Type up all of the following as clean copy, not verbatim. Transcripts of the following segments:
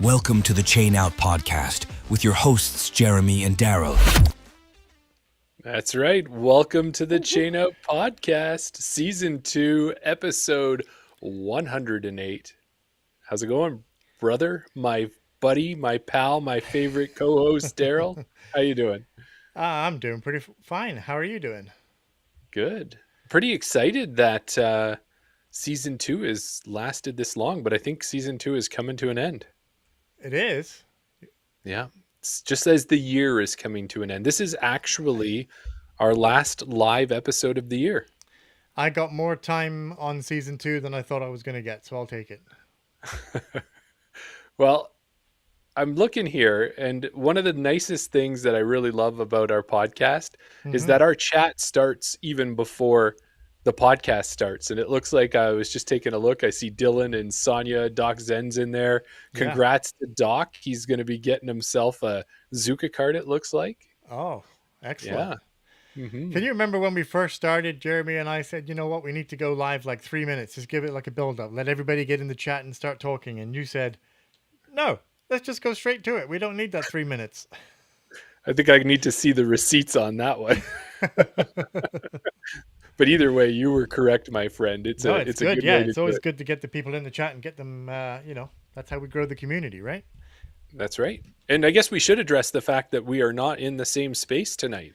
Welcome to the Chain Out Podcast with your hosts, Jeremy and Daryl. That's right. Welcome to the Chain Out Podcast, Season 2, Episode 108. How's it going, brother? My buddy, my pal, my favorite co-host, Daryl. How you doing? I'm doing pretty fine. How are you doing? Good. Pretty excited that Season 2 has lasted this long, but I think Season 2 is coming to an end. It is. Yeah. It's just as the year is coming to an end. This is actually our last live episode of the year. I got more time on Season 2 than I thought I was going to get, so I'll take it. Well, I'm looking here, and one of the nicest things that I really love about our podcast is that our chat starts even before the podcast starts. And it looks like I was just taking a look. I see Dylan and Sonia, Doc Zen's in there. Congrats to Doc. He's going to be getting himself a Zuka card, it looks like. Oh, excellent. Yeah. Can you remember when we first started, Jeremy and I said, you know what, we need to go live like 3 minutes. Just give it like a build up. Let everybody get in the chat and start talking. And you said, no, let's just go straight to it. We don't need that 3 minutes. I think I need to see the receipts on that one. But either way, you were correct, my friend. It's good. A good Yeah, way it's to always do it. good to get the people in the chat and get them, that's how we grow the community, right? That's right. And I guess we should address the fact that we are not in the same space tonight.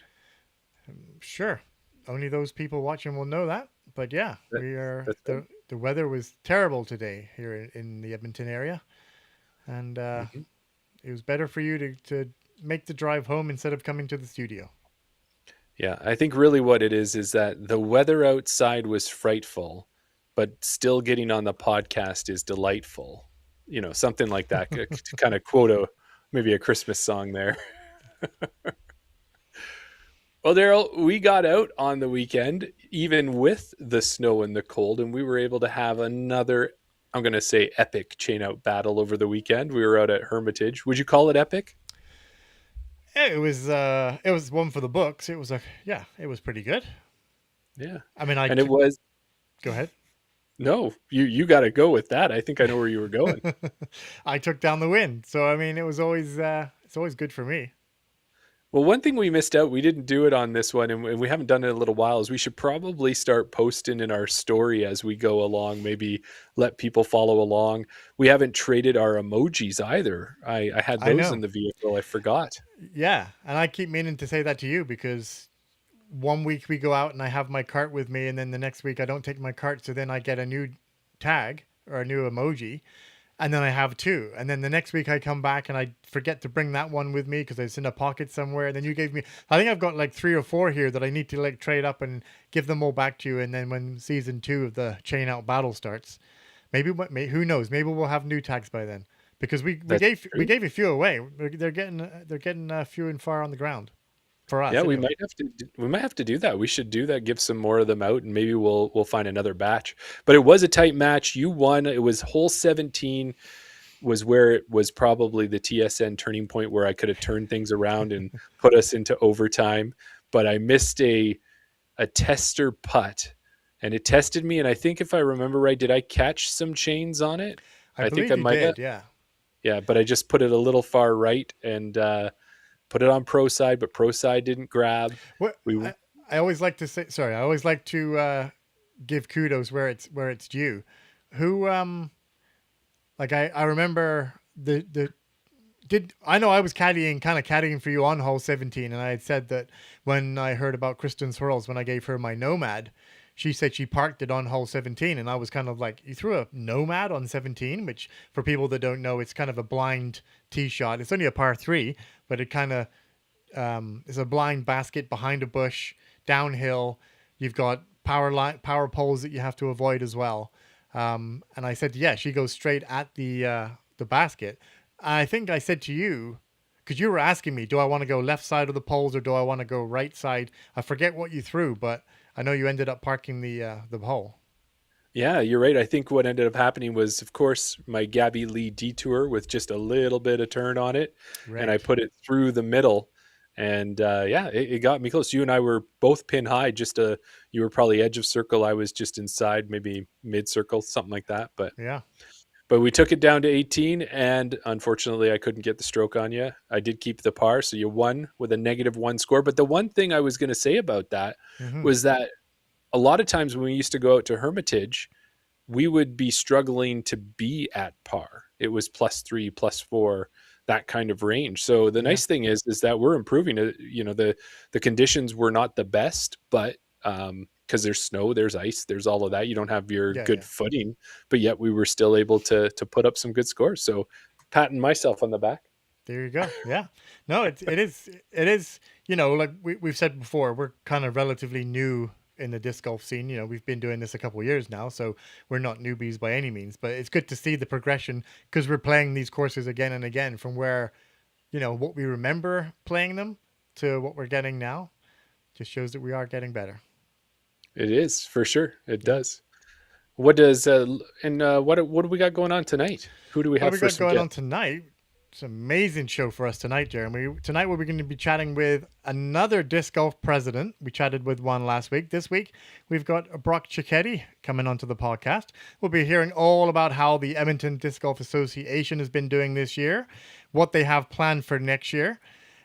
Sure. Only those people watching will know that. But yeah, we are. Right. The weather was terrible today here in the Edmonton area. And it was better for you to make the drive home instead of coming to the studio. Yeah, I think really what it is that the weather outside was frightful, but still getting on the podcast is delightful. You know, something like that to kind of quote maybe a Christmas song there. Well, Daryl, we got out on the weekend, even with the snow and the cold, and we were able to have another, I'm going to say, epic chain out battle over the weekend. We were out at Hermitage. Would you call it epic? It was one for the books. It was it was pretty good. Yeah. I mean, it was. Go ahead. No, you got to go with that. I think I know where you were going. I took down the win, so I mean, it was always it's always good for me. Well, one thing we missed out, we didn't do it on this one, and we haven't done it in a little while, is we should probably start posting in our story as we go along, maybe let people follow along. We haven't traded our emojis either. I had those in the vehicle. I forgot. Yeah, and I keep meaning to say that to you because one week we go out and I have my cart with me, and then the next week I don't take my cart, so then I get a new tag or a new emoji. And then I have two. And then the next week I come back and I forget to bring that one with me because it's in a pocket somewhere. And then you gave me, I think I've got like 3 or 4 here that I need to like trade up and give them all back to you. And then when Season 2 of the Chain Out Battle starts, maybe, who knows, maybe we'll have new tags by then. because we That's we true. gave a few away. They're getting few and far on the ground for us Yeah, anyway. we might have to do that. We should do that, give some more of them out, and maybe we'll find another batch. But it was a tight match. You won. It was hole 17 was where it was probably the TSN turning point where I could have turned things around and put us into overtime. But I missed a tester putt, and it tested me. And I think if I remember right, did I catch some chains on it? I I think I believe you might have. did. Yeah. Yeah, but I just put it a little far right and put it on pro side, but pro side didn't grab. What We I always like to say. Sorry, I always like to give kudos where it's due. Who like I remember the did I know I was caddying for you on hole 17, and I had said that when I heard about Kristen Swirls, when I gave her my Nomad, she said she parked it on hole 17, and I was kind of like, you threw a Nomad on 17, which for people that don't know, it's kind of a blind tee shot. It's only a par 3, but it kind of is a blind basket behind a bush downhill. You've got power poles that you have to avoid as well. And I said, yeah, she goes straight at the basket. I think I said to you, because you were asking me, do I want to go left side of the poles or do I want to go right side? I forget what you threw, but I know you ended up parking the hole. Yeah, you're right. I think what ended up happening was, of course, my Gabby Lee detour with just a little bit of turn on it, and I Right. put it through the middle, and yeah, it got me close. You and I were both pin high. You were probably edge of circle. I was just inside, maybe mid circle, something like that. Yeah. But we took it down to 18, and unfortunately, I couldn't get the stroke on you. I did keep the par, so you won with a -1 score. But the one thing I was going to say about that Hmm. was that a lot of times when we used to go out to Hermitage, we would be struggling to be at par. It was +3, +4, that kind of range. So the Yeah. nice thing is that we're improving. The conditions were not the best, but because there's snow, there's ice, there's all of that. You don't have your Yeah. good Yeah. footing, but yet we were still able to put up some good scores. So patting myself on the back. There you go. Yeah. No, it is, like we've said before, we're kind of relatively new in the disc golf scene. We've been doing this a couple of years now, so we're not newbies by any means, but it's good to see the progression because we're playing these courses again and again from where, what we remember playing them to what we're getting now. Just shows that we are getting better. It is for sure. It Yeah. does. What does and what do we got going on tonight? Who do we What do have we for got some going on guests? tonight? It's an amazing show for us tonight, Jeremy. Tonight we're going to be chatting with another disc golf president. We chatted with one last week. This week we've got Brock Ciochetti coming onto the podcast. We'll be hearing all about how the Edmonton Disc Golf Association has been doing this year, what they have planned for next year,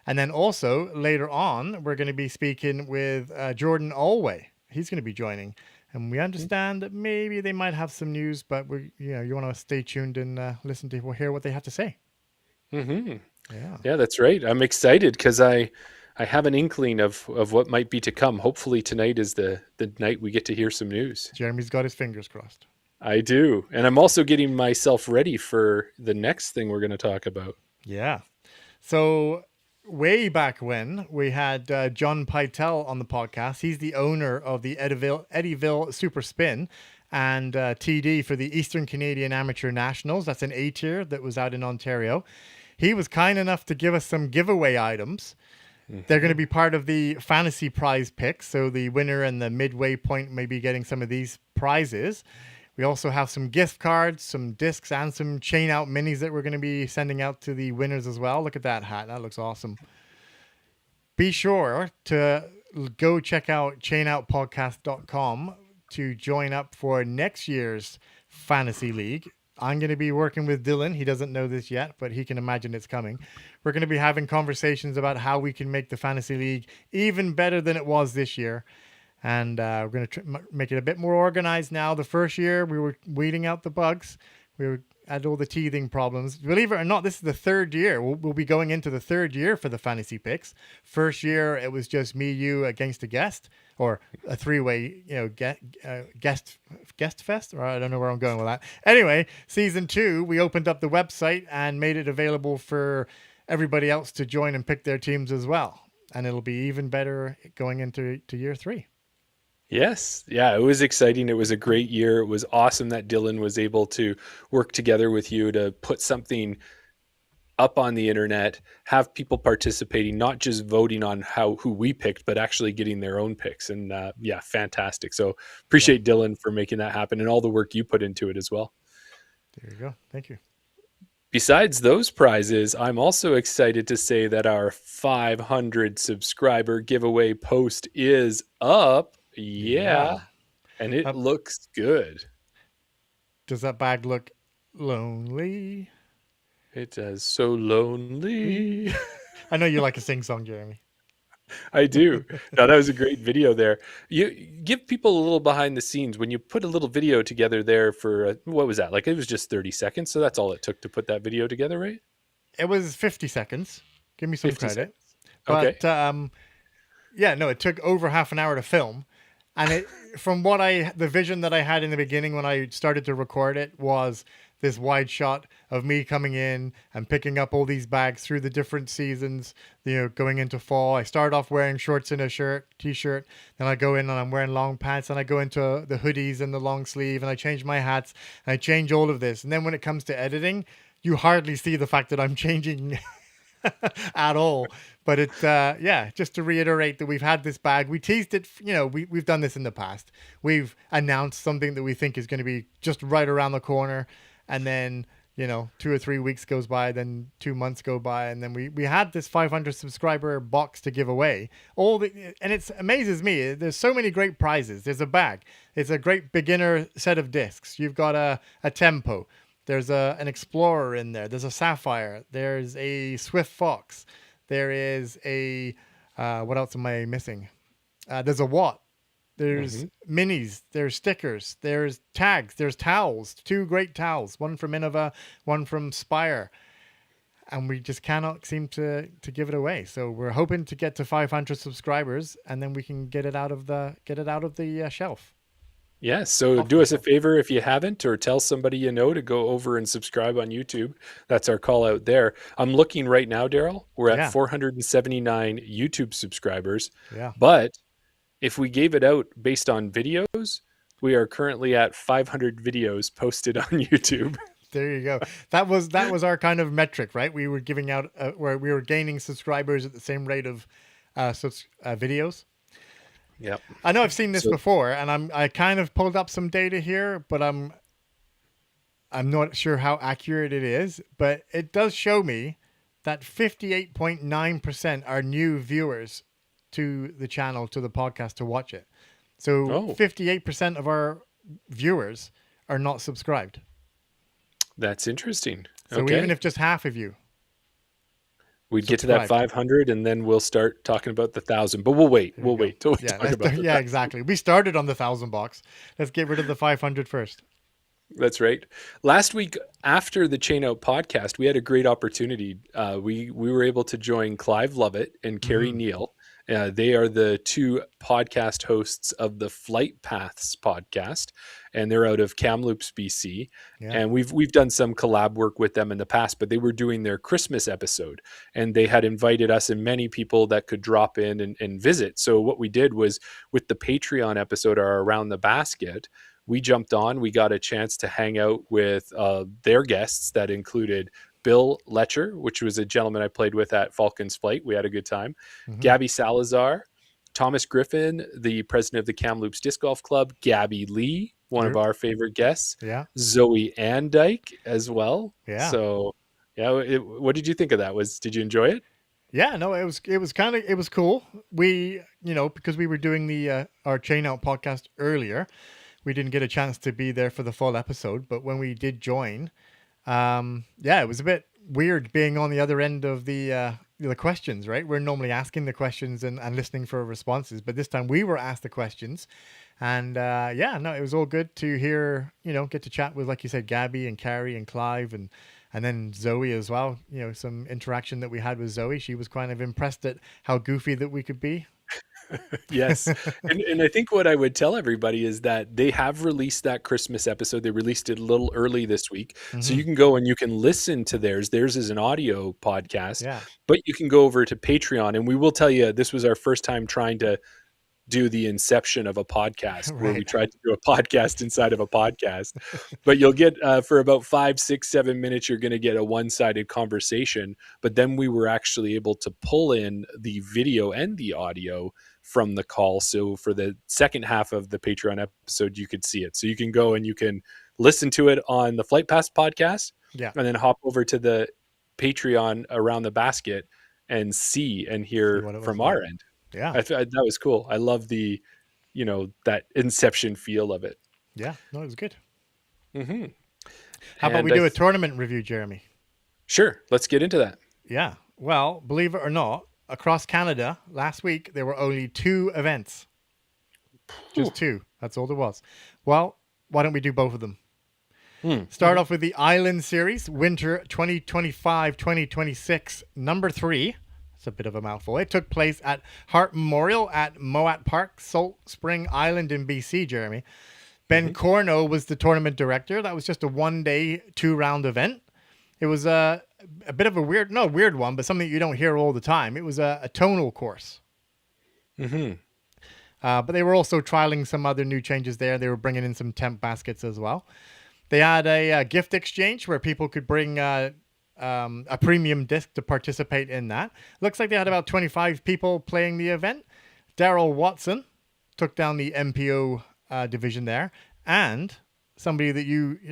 and then also later on we're going to be speaking with Jordan Alway. He's going to be joining. And we understand that maybe they might have some news, but you want to stay tuned and listen to hear what they have to say. Hmm. Yeah. Yeah, that's right. I'm excited because I have an inkling of what might be to come. Hopefully tonight is the night we get to hear some news. Jeremy's got his fingers crossed. I do. And I'm also getting myself ready for the next thing we're going to talk about. Yeah. So way back when we had John Pytel on the podcast. He's the owner of the Eddyville Super Spin and TD for the Eastern Canadian Amateur Nationals. That's an A tier that was out in Ontario. He was kind enough to give us some giveaway items. They're going to Hmm. be part of the fantasy prize picks. So the winner and the midway point may be getting some of these prizes. We also have some gift cards, some discs, and some chain out minis that we're going to be sending out to the winners as well. Look at that hat. That looks awesome. Be sure to go check out chainoutpodcast.com to join up for next year's fantasy league. I'm going to be working with Dylan. He doesn't know this yet, but he can imagine it's coming. We're going to be having conversations about how we can make the fantasy league even better than it was this year. And we're going to make it a bit more organized now. The first year, we were weeding out the bugs. We had all the teething problems. Believe it or not, this is the third year. We'll be going into the third year for the fantasy picks. First year, it was just me, you against a guest, or a three-way, guest fest. Or I don't know where I'm going with that. Anyway, season 2, we opened up the website and made it available for everybody else to join and pick their teams as well. And it'll be even better going into year 3. Yes. Yeah, it was exciting. It was a great year. It was awesome that Dylan was able to work together with you to put something up on the internet, have people participating, not just voting on who we picked, but actually getting their own picks. And yeah, fantastic. So Yeah, appreciate Dylan for making that happen and all the work you put into it as well. there you go. Thank you. Besides those prizes, I'm also excited to say that our 500 subscriber giveaway post is up. Yeah. Yeah. And it Uh, looks good. does that bag look lonely? It does so lonely. I know you like a sing song, Jeremy. I do. No, that was a great video there. You give people a little behind the scenes when you put a little video together there for what was that? Like it was just 30 seconds. So that's all it took to put that video together, right? It was 50 seconds. Give me some 50 credit. seconds. Okay. But yeah, no, it took over half an hour to film. And it, from what the vision that I had in the beginning when I started to record it was this wide shot of me coming in and picking up all these bags through the different seasons, going into fall. I start off wearing shorts and a t-shirt. Then I go in and I'm wearing long pants, and I go into the hoodies and the long sleeve, and I change my hats, and I change all of this. And then when it comes to editing, you hardly see the fact that I'm changing at all. But it's just to reiterate that we've had this bag. We teased it, we've done this in the past. We've announced something that we think is going to be just right around the corner, and then 2 or 3 weeks goes by, then 2 months go by, and then we had this 500 subscriber box to give away. And it amazes me. There's so many great prizes. There's a bag. It's a great beginner set of discs. You've got a Tempo. There's an Explorer in there. There's a Sapphire. There's a Swift Fox. There is a what else am I missing? There's a Watt. There's minis. There's stickers. There's tags. There's towels. 2 great towels. One from Innova, one from Spire. And we just cannot seem to give it away. So we're hoping to get to 500 subscribers, and then we can get it out of the shelf. Yes. So do us a favor if you haven't, or tell somebody you know to go over and subscribe on YouTube. That's our call out there. I'm looking right now, Daryl. We're at 479 YouTube subscribers. Yeah. But if we gave it out based on videos, we are currently at 500 videos posted on YouTube. There you go. That was our kind of metric, right? We were giving out where we were gaining subscribers at the same rate of videos. Yep. I know I've seen this before, and I kind of pulled up some data here, but I'm not sure how accurate it is. But it does show me that 58.9% are new viewers to the channel, to the podcast, to watch it. So 58% of our viewers are not subscribed. That's interesting. So even if just half of you. We'd get to that 500, and then we'll start talking about the 1,000. But we'll wait. We'll wait till we talk about it. Yeah, exactly. We started on the 1,000 box. Let's get rid of the 500 first. That's right. Last week, after the Chain Out podcast, we had a great opportunity. We were able to join Clive Lovett and Carrie Neal. They are the 2 podcast hosts of the Flight Paths podcast, and they're out of Kamloops, BC. Yeah. And we've done some collab work with them in the past, but they were doing their Christmas episode, and they had invited us and many people that could drop in and visit. So what we did was, with the Patreon episode, our Around the Basket, we jumped on. We got a chance to hang out with their guests that included Bill Letcher, which was a gentleman I played with at Falcons Flight. We had a good time. Gabby Salazar, Thomas Griffin, the president of the Kamloops Disc Golf Club, Gabby Lee, one of our favorite guests, Zoe Andyke as well. Yeah. So, what did you think of that? Did you enjoy it? Yeah, no, it was cool. We, because we were doing our Chain Out podcast earlier, we didn't get a chance to be there for the full episode, but when we did join, it was a bit weird being on the other end of the questions, right? We're normally asking the questions and listening for responses, but this time we were asked the questions, and it was all good to hear, get to chat with, like you said, Gabby and Carrie and Clive and then Zoe as well. Some interaction that we had with Zoe. She was kind of impressed at how goofy that we could be. Yes. And I think what I would tell everybody is that they have released that Christmas episode. They released it a little early this week. So you can go and you can listen to theirs. Theirs is an audio podcast, but you can go over to Patreon, and we will tell you, this was our first time trying to do the inception of a podcast where we Right. tried to do a podcast inside of a podcast. But you'll get for about 5, 6, 7 minutes, you're going to get a one-sided conversation. But then we were actually able to pull in the video and the audio from the call. So for the second half of the Patreon episode, you could see it. So you can go and you can listen to it on the Flight Pass podcast, Yeah. and then hop over to the Patreon Around the Basket and see and hear what it was from like. our end. Yeah. That was cool. I love the, that inception feel of it. Yeah. No, it was good. Mm-hmm. How about we do a tournament review, Jeremy? Sure. Let's get into that. Yeah. Well, believe it or not, across Canada last week, there were only 2 events. Just 2. That's all there was. Well, why don't we do both of them? Start off with the Island Series, Winter 2025-2026, number 3. It's a bit of a mouthful. It took place at Hart Memorial at Moat Park, Salt Spring Island in BC, Jeremy. Ben Corno was the tournament director. That was just a 1-day, 2-round event. It was a bit of a weird one, but something you don't hear all the time. It was a tonal course. But they were also trialing some other new changes there. They were bringing in some temp baskets as well. They had a gift exchange where people could bring a premium disc to participate in that. Looks like they had about 25 people playing the event. Daryl Watson took down the MPO division there. And somebody that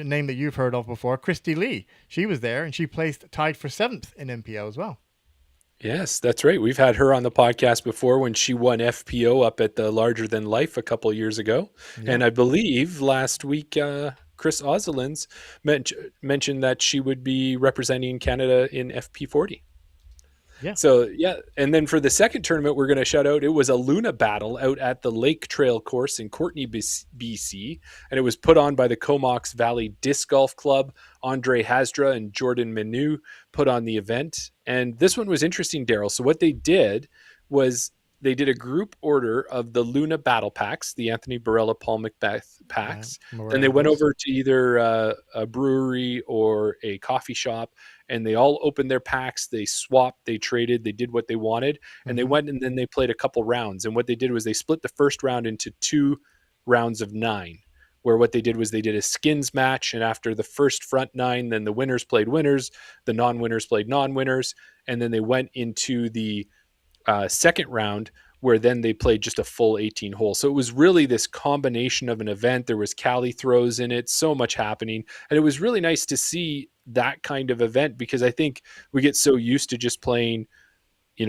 name that you've heard of before, Christy Lee. She was there and she placed tied for 7th in MPO as well. Yes, that's right. We've had her on the podcast before when she won FPO up at the Larger Than Life a couple years ago. Yeah. And I believe last week, Chris Ozelins mentioned that she would be representing Canada in FP40. Yeah. So, yeah. And then for the second tournament, we're going to shout out, it was a Luna battle out at the Lake Trail course in Courtenay, BC. And it was put on by the Comox Valley Disc Golf Club. Andre Hasdra and Jordan Menu put on the event. And this one was interesting, Daryl. So what they did was they did a group order of the Luna battle packs, the Anthony Barella Paul Macbeth packs. Then they went over to either a brewery or a coffee shop, and they all opened their packs. They swapped, they traded, they did what they wanted, and they went and then they played a couple rounds. And what they did was they split the first round into 2 rounds of 9, where what they did was they did a skins match. And after the first front 9, then the winners played winners, the non-winners played non-winners. And then they went into the second round, where then they played just a full 18 hole. So it was really this combination of an event. There was Cali throws in it, so much happening. And it was really nice to see that kind of event, because I think we get so used to just playing,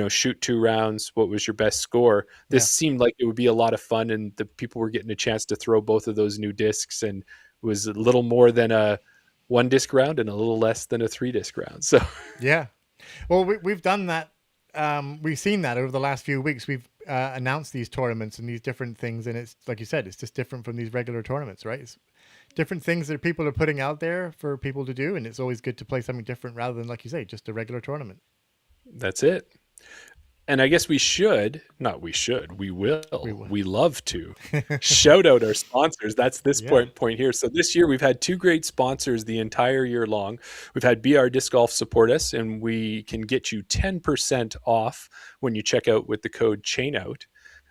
shoot 2 rounds. What was your best score? This seemed like it would be a lot of fun, and the people were getting a chance to throw both of those new discs, and it was a little more than a 1 disc round and a little less than a 3 disc round. So, yeah. Well, we've done that. We've seen that over the last few weeks. We've announced these tournaments and these different things, and it's like you said, it's just different from these regular tournaments, right? It's different things that people are putting out there for people to do, and it's always good to play something different rather than, like you say, just a regular tournament. That's it. And I guess we will. We love to shout out our sponsors. That's this point here. So this year we've had 2 great sponsors the entire year long. We've had BR Disc Golf support us, and we can get you 10% off when you check out with the code CHAINOUT.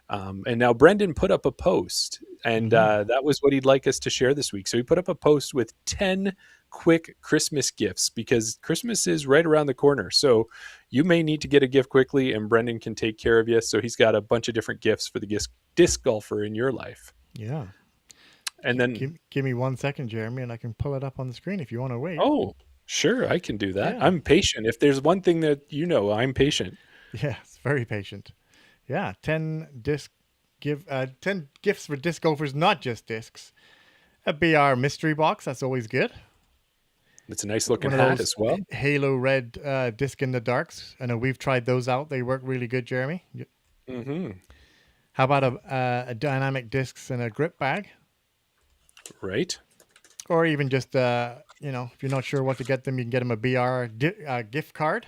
And now Brendan put up a post, and that was what he'd like us to share this week. So he put up a post with 10 quick Christmas gifts, because Christmas is right around the corner. So you may need to get a gift quickly, and Brendan can take care of you. So he's got a bunch of different gifts for the disc golfer in your life. Yeah. And then give me 1 second, Jeremy, and I can pull it up on the screen if you want to wait. Oh, sure. I can do that. Yeah. I'm patient. If there's one thing that I'm patient. Yes, very patient. Yeah. 10 gifts for disc golfers, not just discs. A BR mystery box. That's always good. It's a nice looking hat as well. Halo red disc in the darks. I know we've tried those out. They work really good, Jeremy. How about a dynamic discs and a grip bag? Right. Or even just, if you're not sure what to get them, you can get them a BR gift card.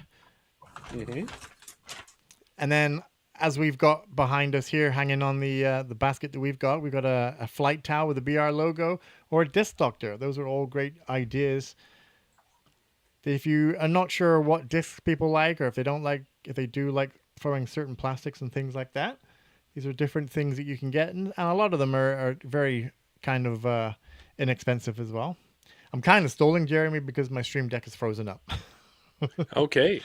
And then, as we've got behind us here, hanging on the basket that we've got a flight towel with a BR logo, or a disc doctor. Those are all great ideas. If you are not sure what discs people like, or if they do like throwing certain plastics and things like that, These are different things that you can get, and a lot of them are very kind of inexpensive as well. I'm kind of stalling, Jeremy, because my stream deck is frozen up. Okay.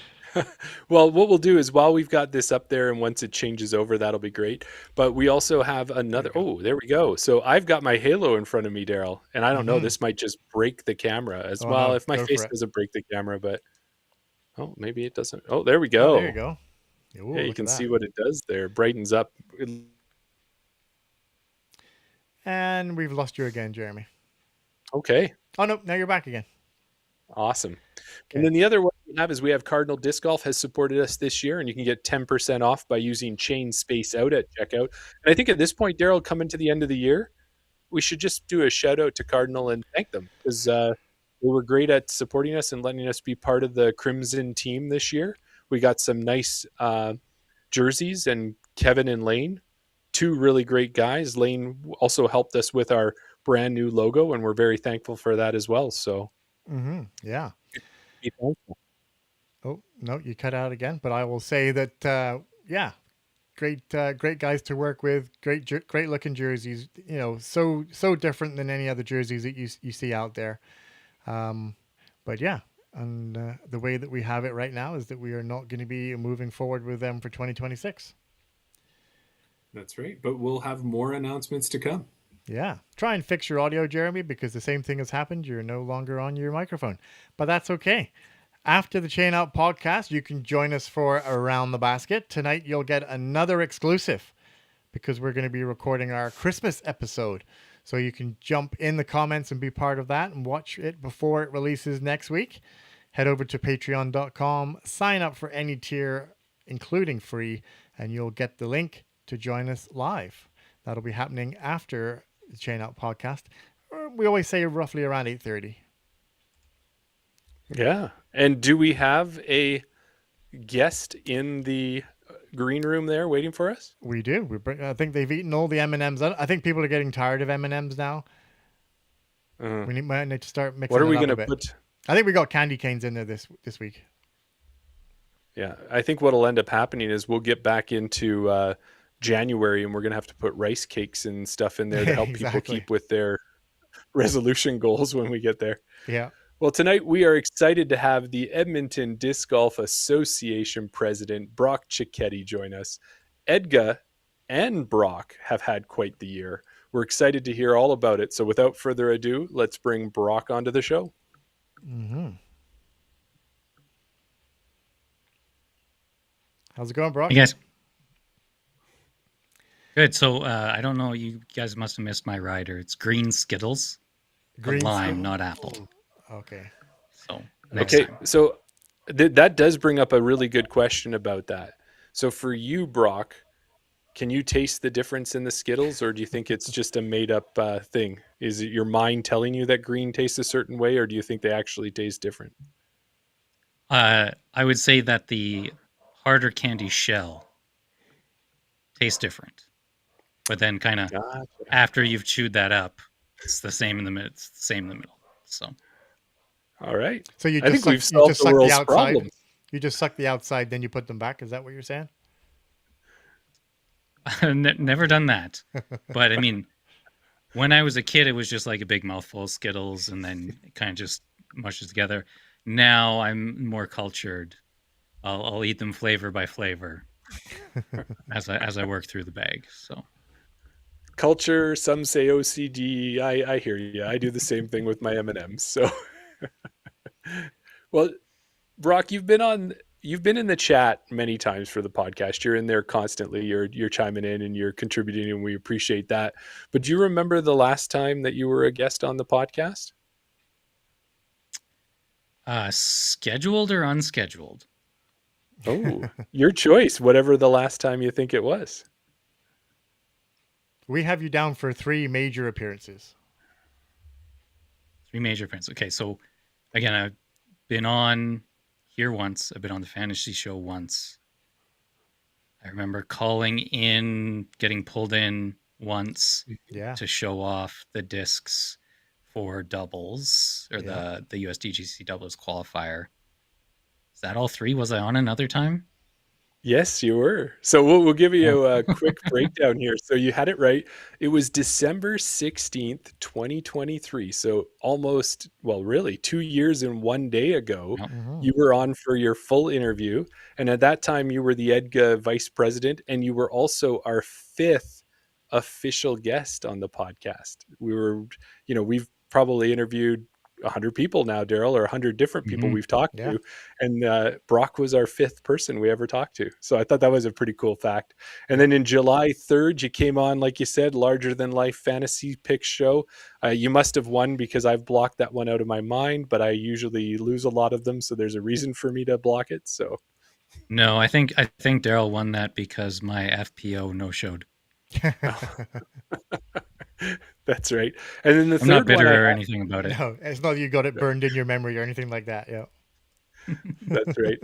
Well, what we'll do is while we've got this up there and once it changes over, that'll be great. But we also have another. Oh, there we go. So I've got my Halo in front of me, Daryl, and I don't know. This might just break the camera as Oh, well. no, If my go face for it. doesn't break the camera, but oh, maybe it doesn't. Oh, there we Oh, there you go. go. Ooh, Yeah, you look can at see that. what it does there. Brightens up. And we've lost you again, Jeremy. Okay. Oh, no, now you're back again. Awesome. And Okay. then the other one we have is we have Cardinal Disc Golf has supported us this year, and you can get 10% off by using Chain Space Out at checkout. And I think at this point, Daryl, coming to the end of the year, we should just do a shout out to Cardinal and thank them because they were great at supporting us and letting us be part of the Crimson team this year. We got some nice jerseys, and Kevin and Lane, two really great guys. Lane also helped us with our brand new logo, and we're very thankful for that as well. So Yeah. be thankful. Oh, no, you cut out again. But I will say that, yeah, great guys to work with. Great looking jerseys. You know, so different than any other jerseys that you see out there. But yeah, and the way that we have it right now is that we are not going to be moving forward with them for 2026. That's right. But we'll have more announcements to come. Yeah. Try and fix your audio, Jeremy, because the same thing has happened. You're no longer on your microphone, but that's okay. After the Chain Out podcast, you can join us for Around the Basket. Tonight, you'll get another exclusive because we're going to be recording our Christmas episode. So you can jump in the comments and be part of that and watch it before it releases next week. Head over to patreon.com, sign up for any tier, including free, and you'll get the link to join us live. That'll be happening after the Chain Out podcast. We always say roughly around 8:30. Yeah. And do we have a guest in the green room there waiting for us? We do. I think they've eaten all the M&Ms. I think people are getting tired of M&Ms now. We might need to start mixing What are we it up going a to bit. put? I think we got candy canes in there this week. Yeah. I think what'll end up happening is we'll get back into January and we're going to have to put rice cakes and stuff in there to help people Exactly. keep with their resolution goals when we get there. Yeah. Well, tonight we are excited to have the Edmonton Disc Golf Association president, Brock Ciochetti, join us. Edga and Brock have had quite the year. We're excited to hear all about it. So without further ado, let's bring Brock onto the show. How's it going, Brock? Hey guys. Good. So I don't know. You guys must have missed my rider. It's green Skittles. Green Lime, Skittles. not apple. Okay. So next Okay, time. so that does bring up a really good question about that. So for you, Brock, can you taste the difference in the Skittles, or do you think it's just a made-up thing? Is it your mind telling you that green tastes a certain way, or do you think they actually taste different? I would say that the harder candy shell tastes different, but then kind of Gotcha. after you've chewed that up, it's the same in the middle. It's the same in the middle. So All right. So you I just think we've you solved just the suck the world's outside. problems. You just suck the outside, then you put them back. Is that what you're saying? never done that. But I mean, when I was a kid, it was just like a big mouthful of Skittles, and then it kind of just mushes together. Now I'm more cultured. I'll eat them flavor by flavor as I work through the bag. So Culture, some say OCD. I hear you. I do the same thing with my M&Ms. So, well, Brock, you've been in the chat many times for the podcast. You're in there constantly. You're chiming in and you're contributing, and we appreciate that. But do you remember the last time that you were a guest on the podcast? scheduled or unscheduled? Oh, your choice. Whatever the last time you think it was. We have you down for 3 major appearances. 3 major prints. Okay, so again, I've been on here once. I've been on the fantasy show once. I remember calling in, getting pulled in once Yeah. to show off the discs for doubles or Yeah. the USDGC doubles qualifier. Is that all 3? Was I on another time? Yes, you were. So we'll give you a quick breakdown here. So you had it right. It was December 16th, 2023. So almost, well, really 2 years and 1 day ago, Yep. you were on for your full interview. And at that time, you were the EDGA vice president, and you were also our fifth official guest on the podcast. We've probably interviewed 100 people now, Daryl, or 100 different people Mhm. we've talked Yeah. to. And Brock was our fifth person we ever talked to. So I thought that was a pretty cool fact. And then in July 3rd, you came on, like you said, larger than life fantasy pick show. You must have won because I've blocked that one out of my mind, but I usually lose a lot of them. So there's a reason for me to block it. So No, I think Daryl won that because my FPO no showed. that's right. And then the I'm not third one, bitter or anything about it. No, it's not you got it burned in your memory or anything like that. Yeah. that's right.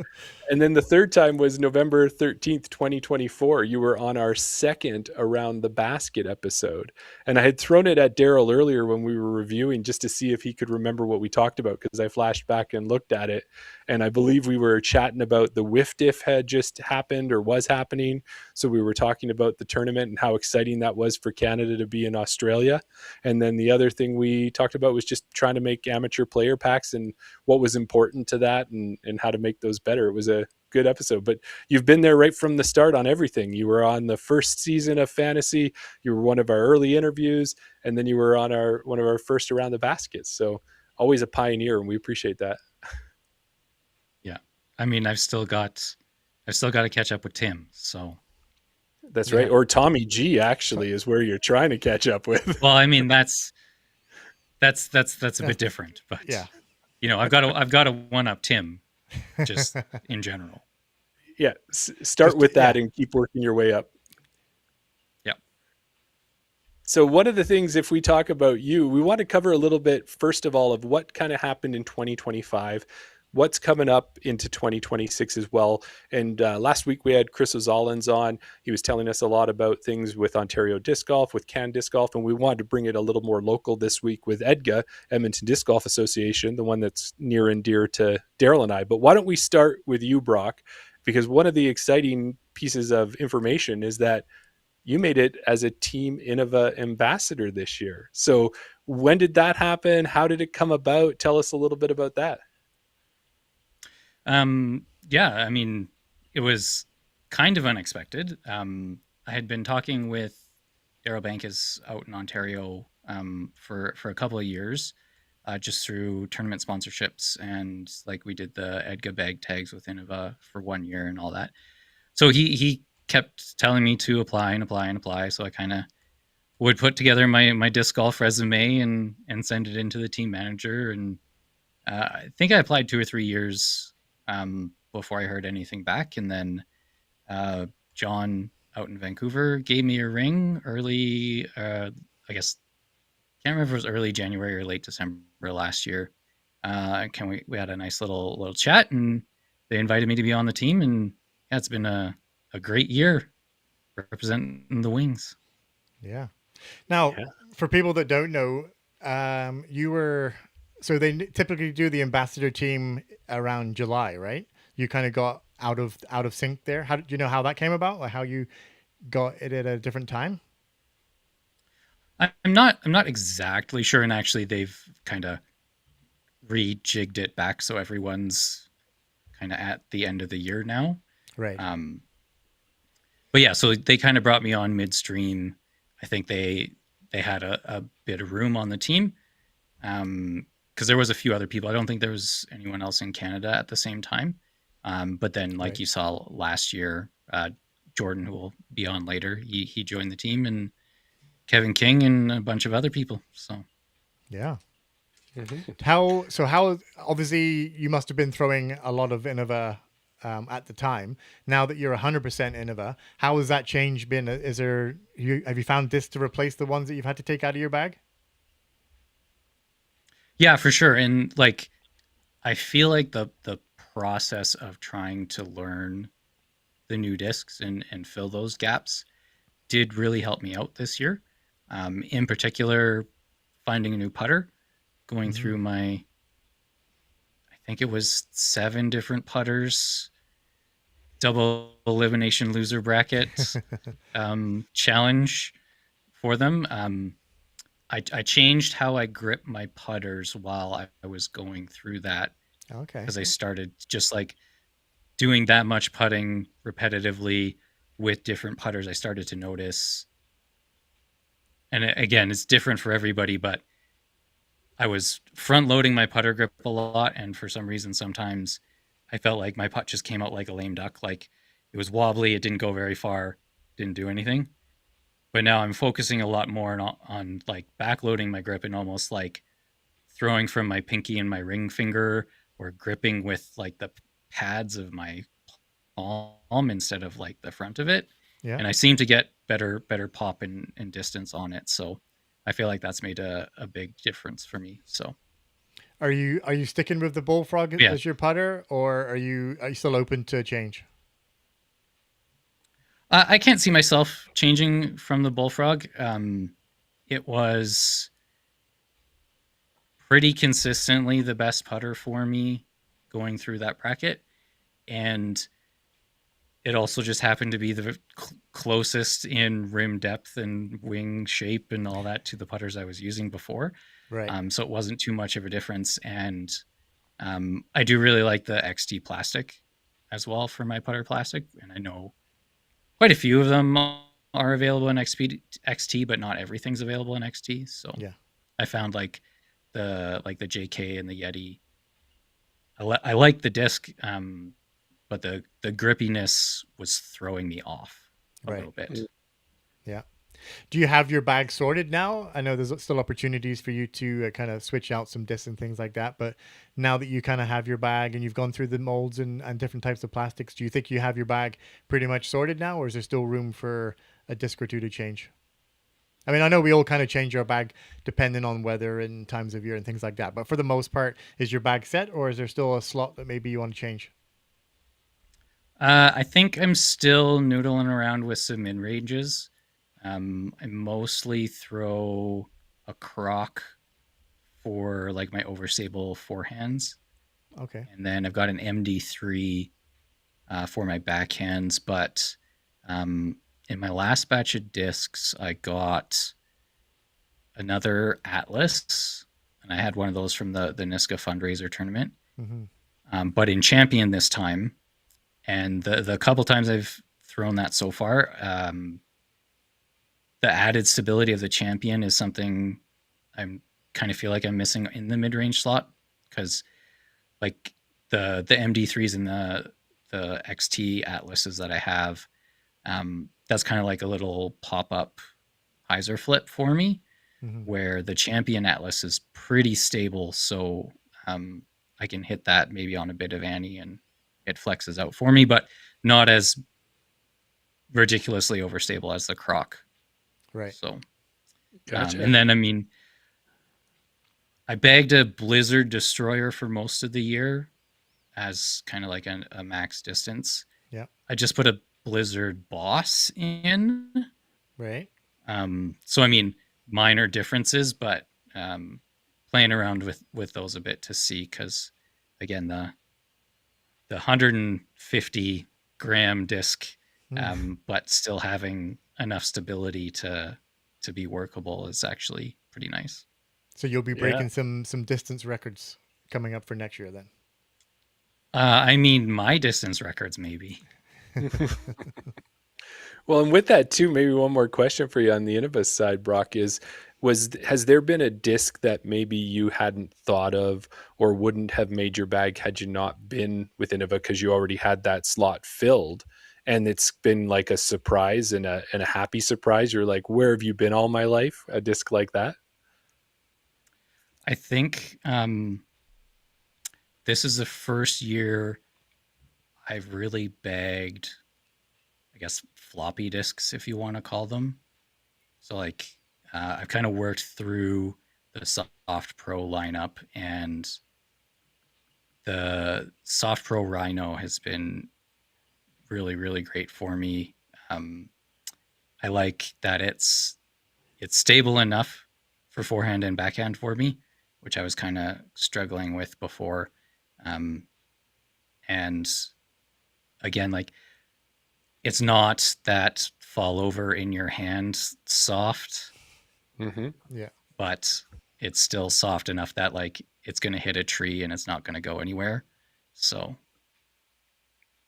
And then the third time was November 13th, 2024. You were on our second Around the Basket episode. And I had thrown it at Daryl earlier when we were reviewing just to see if he could remember what we talked about, because I flashed back and looked at it. And I believe we were chatting about the Whiff Diff had just happened or was happening. So we were talking about the tournament and how exciting that was for Canada to be in Australia. And then the other thing we talked about was just trying to make amateur player packs and what was important to that and how to make those better. It was a good episode, but you've been there right from the start on everything. You were on the first season of Fantasy. You were one of our early interviews, and then you were on one of our first Around the Baskets. So always a pioneer, and we appreciate that. Yeah. I mean, I've still got to catch up with Tim. So That's right. Or Tommy G actually is where you're trying to catch up with. well, I mean, that's a bit different, but Yeah. I've got to one up Tim just in general. Yeah. Start with that and keep working your way up. Yeah. So one of the things, if we talk about you, we want to cover a little bit, first of all, of what kind of happened in 2025, what's coming up into 2026 as well. And last week we had Chris O'Zolins on. He was telling us a lot about things with Ontario Disc Golf, with Can Disc Golf, and we wanted to bring it a little more local this week with EDGA, Edmonton Disc Golf Association, the one that's near and dear to Daryl and I. But why don't we start with you, Brock? Because one of the exciting pieces of information is that you made it as a Team Innova ambassador this year. So when did that happen? How did it come about? Tell us a little bit about that. Yeah, I mean, it was kind of unexpected. I had been talking with Daryl Bankus out in Ontario for a couple of years, just through tournament sponsorships, and like we did the EDGA bag tags with Innova for 1 year and all that. So he kept telling me to apply and apply and apply. So I kind of would put together my disc golf resume and send it into the team manager. And I think I applied 2 or 3 years before I heard anything back. And then John out in Vancouver gave me a ring early, I guess, can't remember if it was early January or late December last year. We had a nice little chat, and they invited me to be on the team. And yeah, it's been a great year representing the Wings. Yeah. Now, for people that don't know, so they typically do the ambassador team around July, right? You kind of got out of sync there. How do you know how that came about? Like how you got it at a different time? I'm not exactly sure, and actually they've kind of rejigged it back so everyone's kind of at the end of the year now. Right. But yeah, so they kind of brought me on midstream. I think they had a bit of room on the team. Because there was a few other people. I don't think there was anyone else in Canada at the same time. But then, like you saw last year, Jordan, who will be on later, he joined the team, and Kevin King and a bunch of other people. So, yeah. Mm-hmm. How obviously you must have been throwing a lot of Innova at the time. Now that you're 100% Innova, how has that change been? Have you found this to replace the ones that you've had to take out of your bag? Yeah, for sure. And like, I feel like the process of trying to learn the new discs and fill those gaps did really help me out this year. In particular, finding a new putter, going through I think it was 7 different putters double elimination loser bracket challenge for them. I changed how I grip my putters while I was going through that, Okay. because I started just like doing that much putting repetitively with different putters. I started to notice, and again, it's different for everybody, but I was front loading my putter grip a lot, and for some reason, sometimes I felt like my putt just came out like a lame duck. Like it was wobbly, it didn't go very far, didn't do anything. But now I'm focusing a lot more on like backloading my grip and almost like throwing from my pinky and my ring finger, or gripping with like the pads of my palm instead of like the front of it. Yeah. And I seem to get better pop and distance on it. So I feel like that's made a big difference for me. So Are you sticking with the bullfrog Yeah. as your putter, or are you still open to change? I can't see myself changing from the bullfrog. It was pretty consistently the best putter for me going through that bracket, and it also just happened to be the closest in rim depth and wing shape and all that to the putters I was using before. Right. So it wasn't too much of a difference. And I do really like the XT plastic as well for my putter plastic, and I know quite a few of them are available in XT, but not everything's available in XT. So Yeah. I found like the JK and the Yeti. I like the disc, but the grippiness was throwing me off a Right. little bit. Yeah. Do you have your bag sorted now? I know there's still opportunities for you to kind of switch out some discs and things like that. But now that you kind of have your bag and you've gone through the molds and different types of plastics, do you think you have your bag pretty much sorted now, or is there still room for a disc or two to change? I mean, I know we all kind of change our bag depending on weather and times of year and things like that. But for the most part, is your bag set, or is there still a slot that maybe you want to change? I think I'm still noodling around with some in ranges. I mostly throw a croc for like my overstable forehands, Okay. and then I've got an MD3 for my backhands. But in my last batch of discs, I got another Atlas, and I had one of those from the Niska fundraiser tournament. Mm-hmm. But in Champion this time, and the couple times I've thrown that so far, the added stability of the Champion is something I'm kind of feel like I'm missing in the mid-range slot, because like the MD3s and the XT Atlases that I have, that's kind of like a little pop-up hyzer flip for me, Mm-hmm. where the Champion Atlas is pretty stable. So I can hit that maybe on a bit of Annie and it flexes out for me, but not as ridiculously overstable as the Croc. Right. So, Gotcha. and then, I mean, I bagged a Blizzard Destroyer for most of the year as kind of like a max distance. Yeah. I just put a Blizzard Boss in. Right. So, I mean, minor differences, but playing around with those a bit to see, because again, the 150 gram disc, but still having enough stability to be workable is actually pretty nice. So you'll be breaking some distance records coming up for next year then. I mean, my distance records maybe. Well, and with that too, maybe one more question for you on the Innovus side, Brock, has there been a disc that maybe you hadn't thought of or wouldn't have made your bag had you not been with Innova, because you already had that slot filled, and it's been like a surprise and a happy surprise? You're like, where have you been all my life? A disc like that? I think this is the first year I've really bagged, I guess, floppy discs, if you want to call them. So like I've kind of worked through the Soft Pro lineup, and the Soft Pro Rhino has been really, really great for me. I like that it's stable enough for forehand and backhand for me, which I was kind of struggling with before. And again, like it's not that fall over in your hand soft, Yeah. but it's still soft enough that like it's going to hit a tree and it's not going to go anywhere. So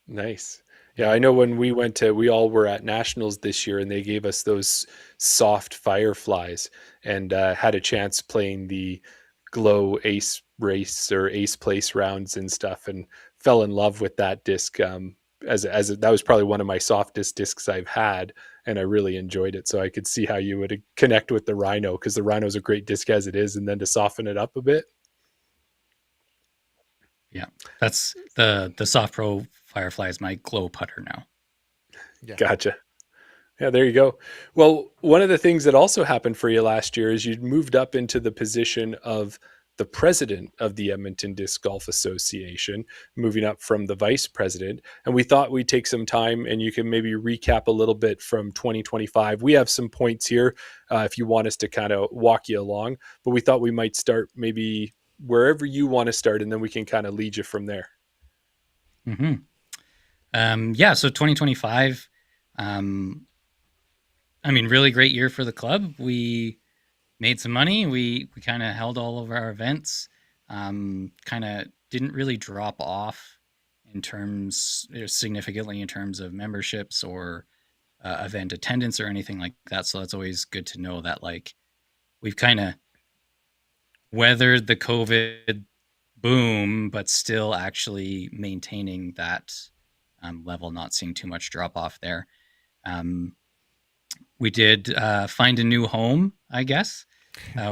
Nice. Yeah, I know when we all were at Nationals this year and they gave us those soft Fireflies and had a chance playing the Glow Ace race or Ace Place rounds and stuff and fell in love with that disc. That was probably one of my softest discs I've had, and I really enjoyed it. So I could see how you would connect with the Rhino, because the Rhino's a great disc as it is, and then to soften it up a bit. yeah, that's the Soft Pro Firefly is my glow putter now. Yeah. Gotcha. Yeah, there you go. Well, one of the things that also happened for you last year is you moved up into the position of the president of the Edmonton Disc Golf Association, moving up from the vice president. And we thought we'd take some time and you can maybe recap a little bit from 2025. We have some points here if you want us to kind of walk you along, but we thought we might start maybe wherever you want to start, and then we can kind of lead you from there. Mm-hmm. So 2025, I mean, really great year for the club. We made some money. We kind of held all of our events. Kind of didn't really drop off in terms significantly in terms of memberships or event attendance or anything like that. So that's always good to know that like we've kind of weathered the COVID boom, but still actually maintaining that level, not seeing too much drop off there. We did find a new home, I guess.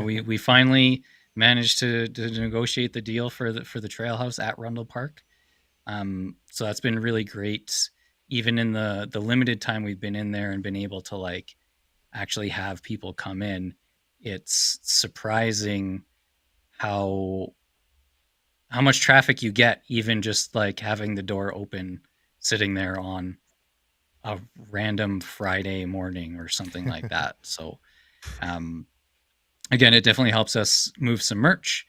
We finally managed to negotiate the deal for the trail house at Rundle Park. So that's been really great. Even in the limited time we've been in there and been able to like actually have people come in, it's surprising how much traffic you get, even just like having the door open, sitting there on a random Friday morning or something like that. So, again, it definitely helps us move some merch,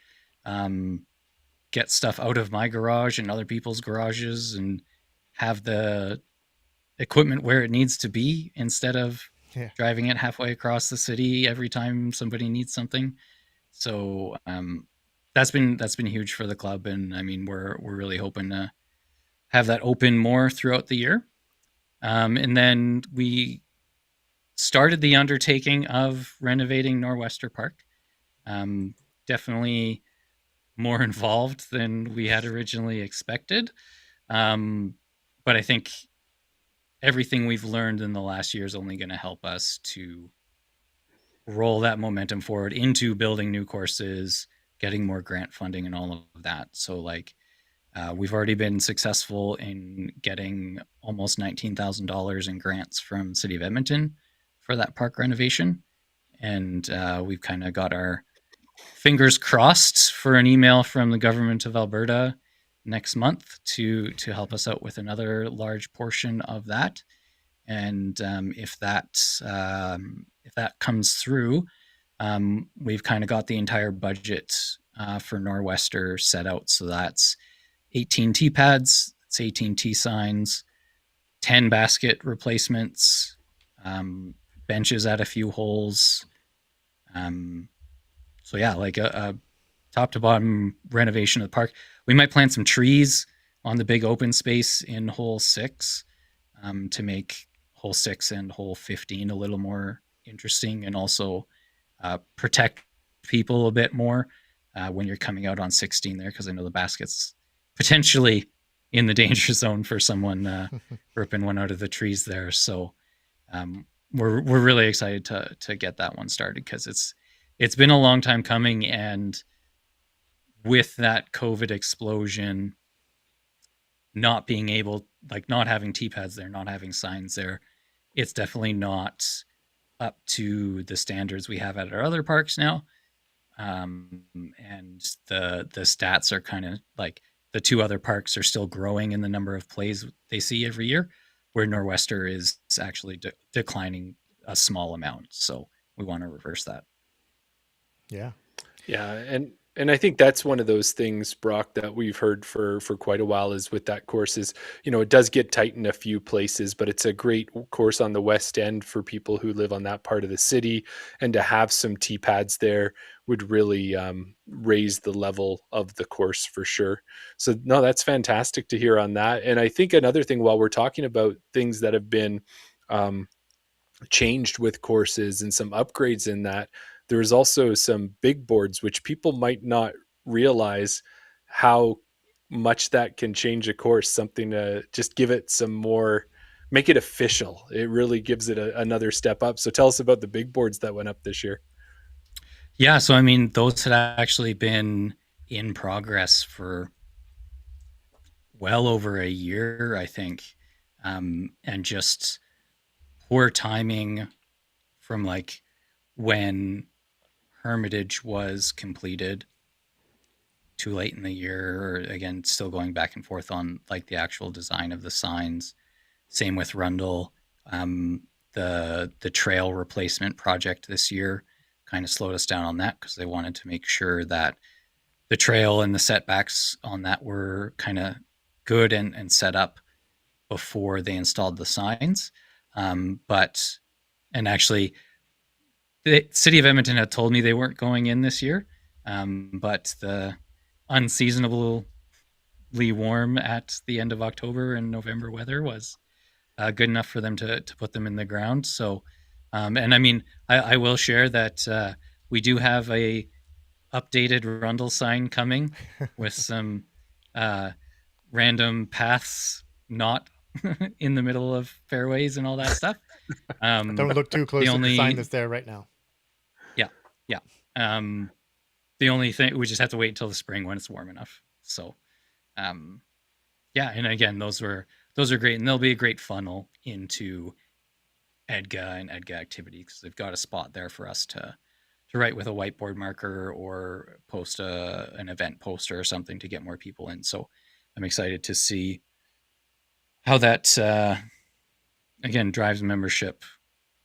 get stuff out of my garage and other people's garages, and have the equipment where it needs to be instead of driving it halfway across the city every time somebody needs something. So, that's been huge for the club, and I mean we're really hoping to have that open more throughout the year. And then we started the undertaking of renovating Norwester Park. Definitely more involved than we had originally expected, but I think everything we've learned in the last year is only going to help us to roll that momentum forward into building new courses, getting more grant funding and all of that. So like we've already been successful in getting almost $19,000 in grants from City of Edmonton for that park renovation. And we've kind of got our fingers crossed for an email from the government of Alberta next month to help us out with another large portion of that. And if that comes through, we've kind of got the entire budget for Norwester set out. So that's 18 tee pads, it's 18 tee signs, 10 basket replacements, benches at a few holes. So yeah, like a top to bottom renovation of the park. We might plant some trees on the big open space in hole 6 to make hole 6 and hole 15 a little more interesting, and also protect people a bit more when you're coming out on 16 there, because I know the basket's potentially in the danger zone for someone ripping one out of the trees there. So we're really excited to get that one started, because it's been a long time coming, and with that COVID explosion, not being able, like not having tee pads there, not having signs there, it's definitely not up to the standards we have at our other parks now. And the stats are kind of like the two other parks are still growing in the number of plays they see every year, where Norwester is actually declining a small amount. So we want to reverse that. Yeah. Yeah, and And I think that's one of those things, Brock, that we've heard for quite a while is with that course is, it does get tight in a few places, but it's a great course on the West End for people who live on that part of the city. And to have some tee pads there would really raise the level of the course for sure. So, no, that's fantastic to hear on that. And I think another thing, while we're talking about things that have been changed with courses and some upgrades in that, there is also some big boards which people might not realize how much that can change a course, something to just give it some more, make it official. It really gives it another step up. So tell us about the big boards that went up this year. Yeah, so I mean, those had actually been in progress for well over a year, I think, and just poor timing from like when Hermitage was completed too late in the year, or again, still going back and forth on like the actual design of the signs. Same with Rundle. The trail replacement project this year kind of slowed us down on that because they wanted to make sure that the trail and the setbacks on that were kind of good and set up before they installed the signs. And actually, the city of Edmonton had told me they weren't going in this year, but the unseasonably warm at the end of October and November weather was good enough for them to put them in the ground. So, and I mean, I will share that we do have a updated Rundle sign coming with some random paths not in the middle of fairways and all that stuff. Don't look too close at the sign that's there right now. Yeah. The only thing, we just have to wait until the spring when it's warm enough. So, yeah. And again, those are great, and they'll be a great funnel into EDGA and EDGA activity because they've got a spot there for us to write with a whiteboard marker or post an event poster or something to get more people in. So I'm excited to see how that, again, drives membership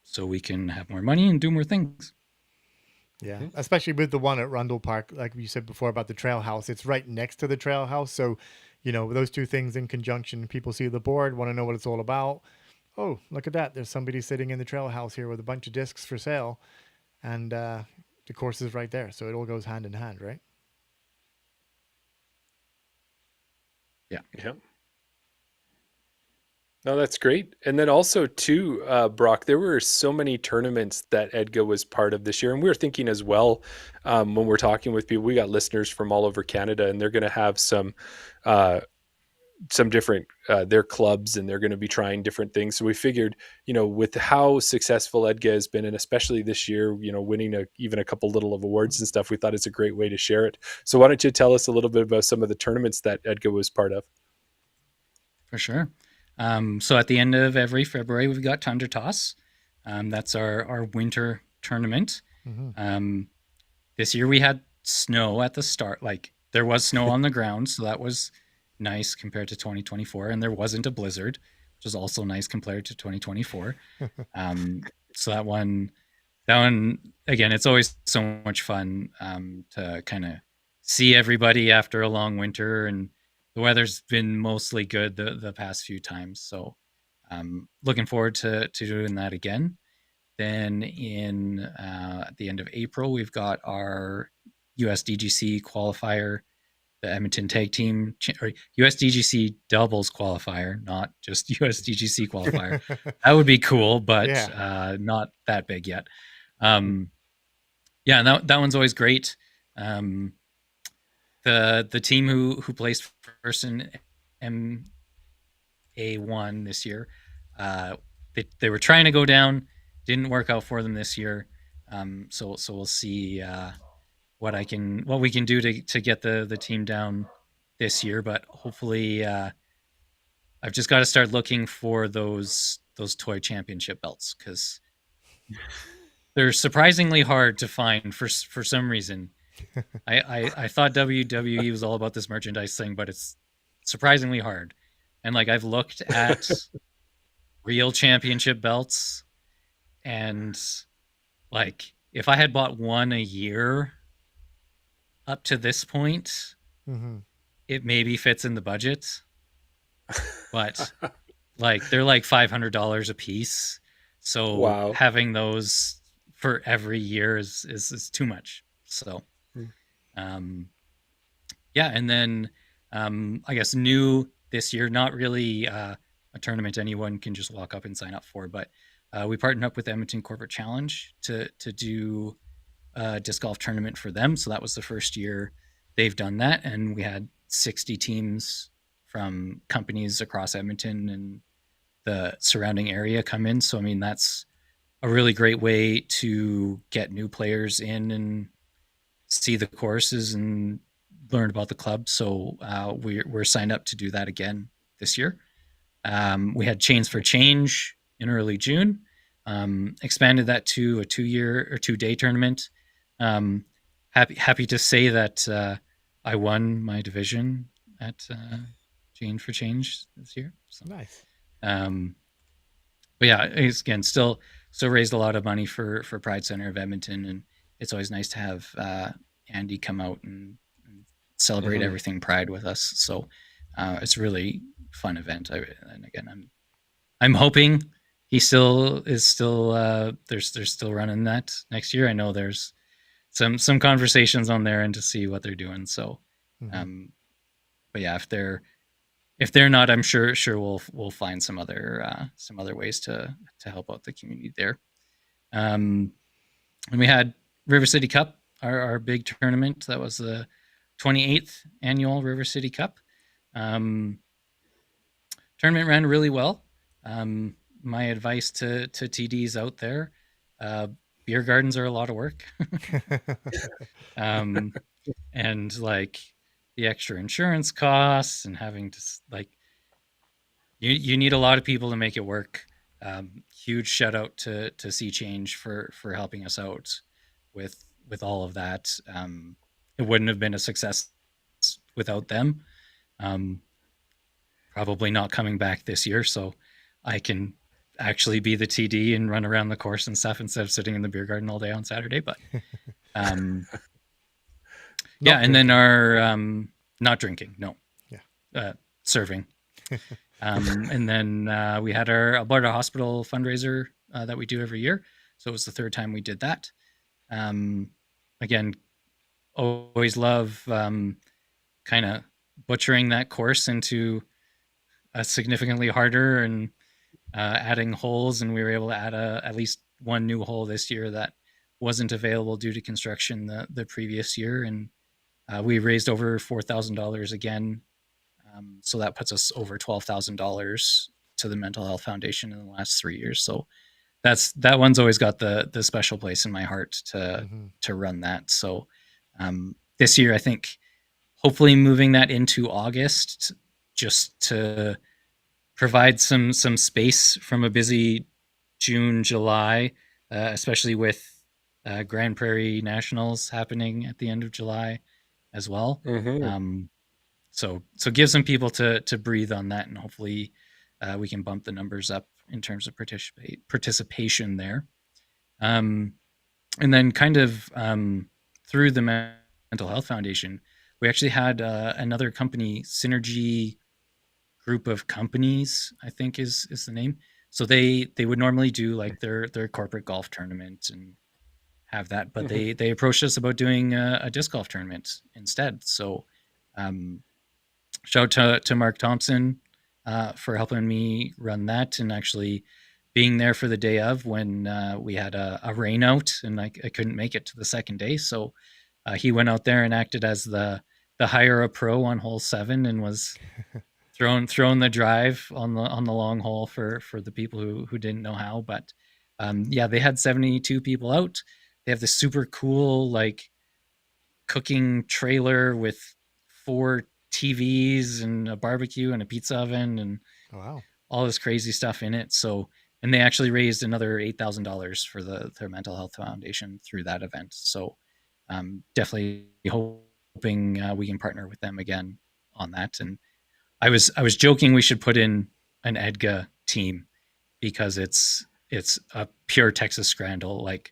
so we can have more money and do more things. Yeah, especially with the one at Rundle Park, like you said before about the trail house, it's right next to the trail house. So, those two things in conjunction, people see the board, want to know what it's all about. Oh, look at that. There's somebody sitting in the trail house here with a bunch of discs for sale. And the course is right there. So it all goes hand in hand, right? Yeah. Yeah. No, that's great. And then also too, Brock, there were so many tournaments that EDGA was part of this year. And we were thinking as well, when we're talking with people, we got listeners from all over Canada, and they're going to have some different, their clubs, and they're going to be trying different things. So we figured, with how successful EDGA has been, and especially this year, winning even a couple little of awards and stuff, we thought it's a great way to share it. So why don't you tell us a little bit about some of the tournaments that EDGA was part of? For sure. So at the end of every February, we've got Tundra Toss. That's our winter tournament. Mm-hmm. This year we had snow at the start. Like there was snow on the ground, so that was nice compared to 2024. And there wasn't a blizzard, which is also nice compared to 2024. So that one, again, it's always so much fun to kind of see everybody after a long winter, and the weather's been mostly good the past few times. So looking forward to doing that again. Then at the end of April, we've got our USDGC qualifier, the Edmonton Tag Team, or USDGC doubles qualifier, not just USDGC qualifier. That would be cool, but not that big yet. Yeah, that one's always great. The team who placed first in MA1 this year, they were trying to go down, didn't work out for them this year. So we'll see what we can do to get the team down this year. But hopefully, I've just got to start looking for those toy championship belts, because they're surprisingly hard to find for some reason. I thought WWE was all about this merchandise thing, but it's surprisingly hard. And like I've looked at real championship belts, and like if I had bought one a year, up to this point, it maybe fits in the budget, but like they're like $500 a piece. So Wow. having those for every year is too much. So, yeah. And then, I guess new this year, not really a tournament anyone can just walk up and sign up for, but we partnered up with Edmonton Corporate Challenge to do a disc golf tournament for them. So that was the first year they've done that. And we had 60 teams from companies across Edmonton and the surrounding area come in. So, I mean, that's a really great way to get new players in and see the courses and learn about the club. So we're signed up to do that again this year. We had Chains for Change in early June, expanded that to a 2-day tournament. Happy to say that I won my division at Chains for Change this year. So, nice. But yeah, it's, again, still raised a lot of money for Pride Center of Edmonton, and it's always nice to have Andy come out and celebrate everything Pride with us. So it's a really fun event. And again, I'm hoping he still is they're still running that next year. I know there's some conversations on there and to see what they're doing. So, but yeah, if they're not, I'm sure we'll find some other ways to help out the community there. And we had River City Cup, our big tournament. That was the 28th annual River City Cup. Tournament ran really well. My advice to TDs out there, beer gardens are a lot of work. And like the extra insurance costs and having to like, you need a lot of people to make it work. Huge shout out to Sea Change for helping us out with all of that. It wouldn't have been a success without them. Probably not coming back this year, so I can actually be the TD and run around the course and stuff instead of sitting in the beer garden all day on Saturday. But yeah, and then our not drinking, no, serving. And then we had our Alberta Hospital fundraiser that we do every year. So it was the third time we did that. Again, always love kind of butchering that course into a significantly harder and adding holes. And we were able to add at least one new hole this year that wasn't available due to construction the previous year. And we raised over $4,000 again. So that puts us over $12,000 to the Mental Health Foundation in the last 3 years. So that one's always got the special place in my heart to run that. So this year, I think hopefully moving that into August just to provide some space from a busy June, July, especially with Grand Prairie Nationals happening at the end of July as well. So give some people to breathe on that, and hopefully we can bump the numbers up in terms of participation there. And then kind of through the Mental Health Foundation, we actually had another company, Synergy Group of Companies, I think is the name. So they would normally do like their corporate golf tournament and have that, but they approached us about doing a disc golf tournament instead. So shout out to Mark Thompson for helping me run that and actually being there for the day of when we had a rain out and I couldn't make it to the second day. So he went out there and acted as the hire a pro on hole 7 and was throwing the drive on the long hole for the people who didn't know how. But yeah, they had 72 people out. They have this super cool like cooking trailer with 4 TVs and a barbecue and a pizza oven and all this crazy stuff in it. So, and they actually raised another $8,000 for their Mental Health Foundation through that event. So definitely hoping we can partner with them again on that. And I was joking we should put in an EDGA team because it's a pure Texas scramble, like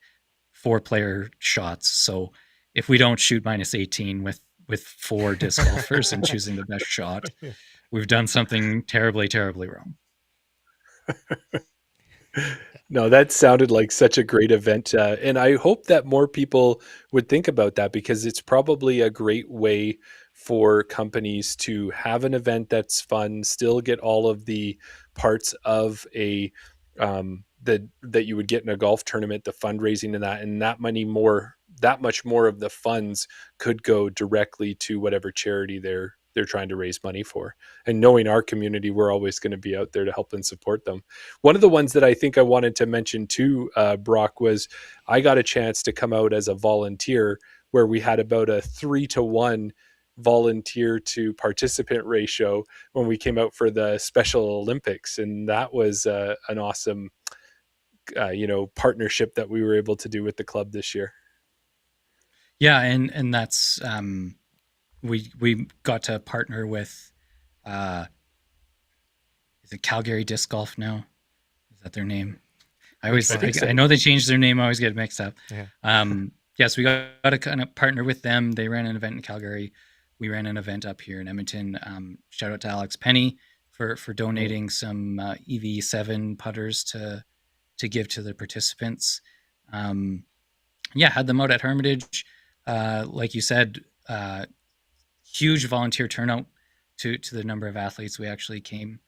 4-player shots. So if we don't shoot minus 18 with 4 disc golfers and choosing the best shot, we've done something terribly, terribly wrong. No, that sounded like such a great event. And I hope that more people would think about that, because it's probably a great way for companies to have an event that's fun, still get all of the parts of a that you would get in a golf tournament, the fundraising and that much more of the funds could go directly to whatever charity they're trying to raise money for. And knowing our community, we're always going to be out there to help and support them. One of the ones that I think I wanted to mention too, Brock, was I got a chance to come out as a volunteer, where we had about a 3-to-1 volunteer to participant ratio when we came out for the Special Olympics. And that was an awesome, partnership that we were able to do with the club this year. Yeah. And that's, we got to partner with, is it Calgary Disc Golf now? Is that their name? I know they changed their name. I always get mixed up. Yeah. Yes, we got to kind of partner with them. They ran an event in Calgary. We ran an event up here in Edmonton. Shout out to Alex Penny for donating some EV7 putters to give to the participants. Had them out at Hermitage. Like you said, huge volunteer turnout to the number of athletes we actually came.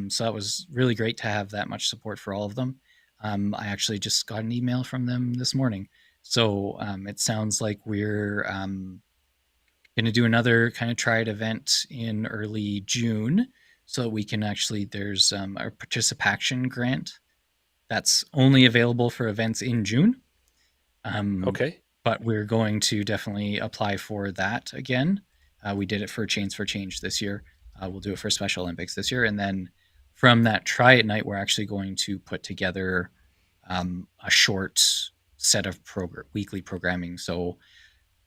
So that was really great to have that much support for all of them. I actually just got an email from them this morning. So it sounds like we're going to do another kind of try it event in early June, so that we can actually, there's a participation grant that's only available for events in June. Okay. But we're going to definitely apply for that again. We did it for Chains for Change this year. We'll do it for Special Olympics this year. And then from that try it night, we're actually going to put together a short set of weekly programming. So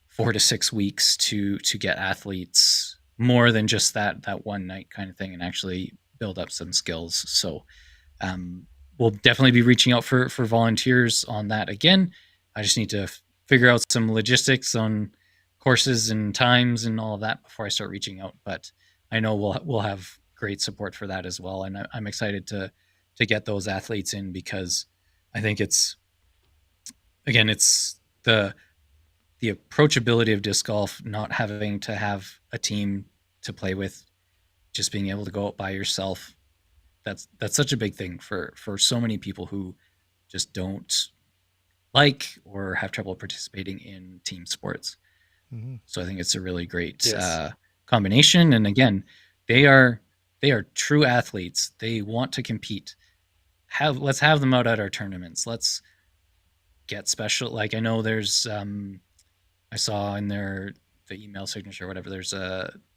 4 to 6 weeks to get athletes more than just that one night kind of thing, and actually build up some skills. So we'll definitely be reaching out for volunteers on that again. I just need to figure out some logistics on courses and times and all of that before I start reaching out. But I know we'll have great support for that as well. And I'm excited to get those athletes in, because I think it's the approachability of disc golf, not having to have a team to play with, just being able to go out by yourself. That's such a big thing for so many people who just don't like or have trouble participating in team sports. Mm-hmm. So I think it's a really great combination. And again, they are true athletes. They want to compete. Let's have them out at our tournaments. Let's get special. Like, I know there's I saw in the email signature or whatever, there's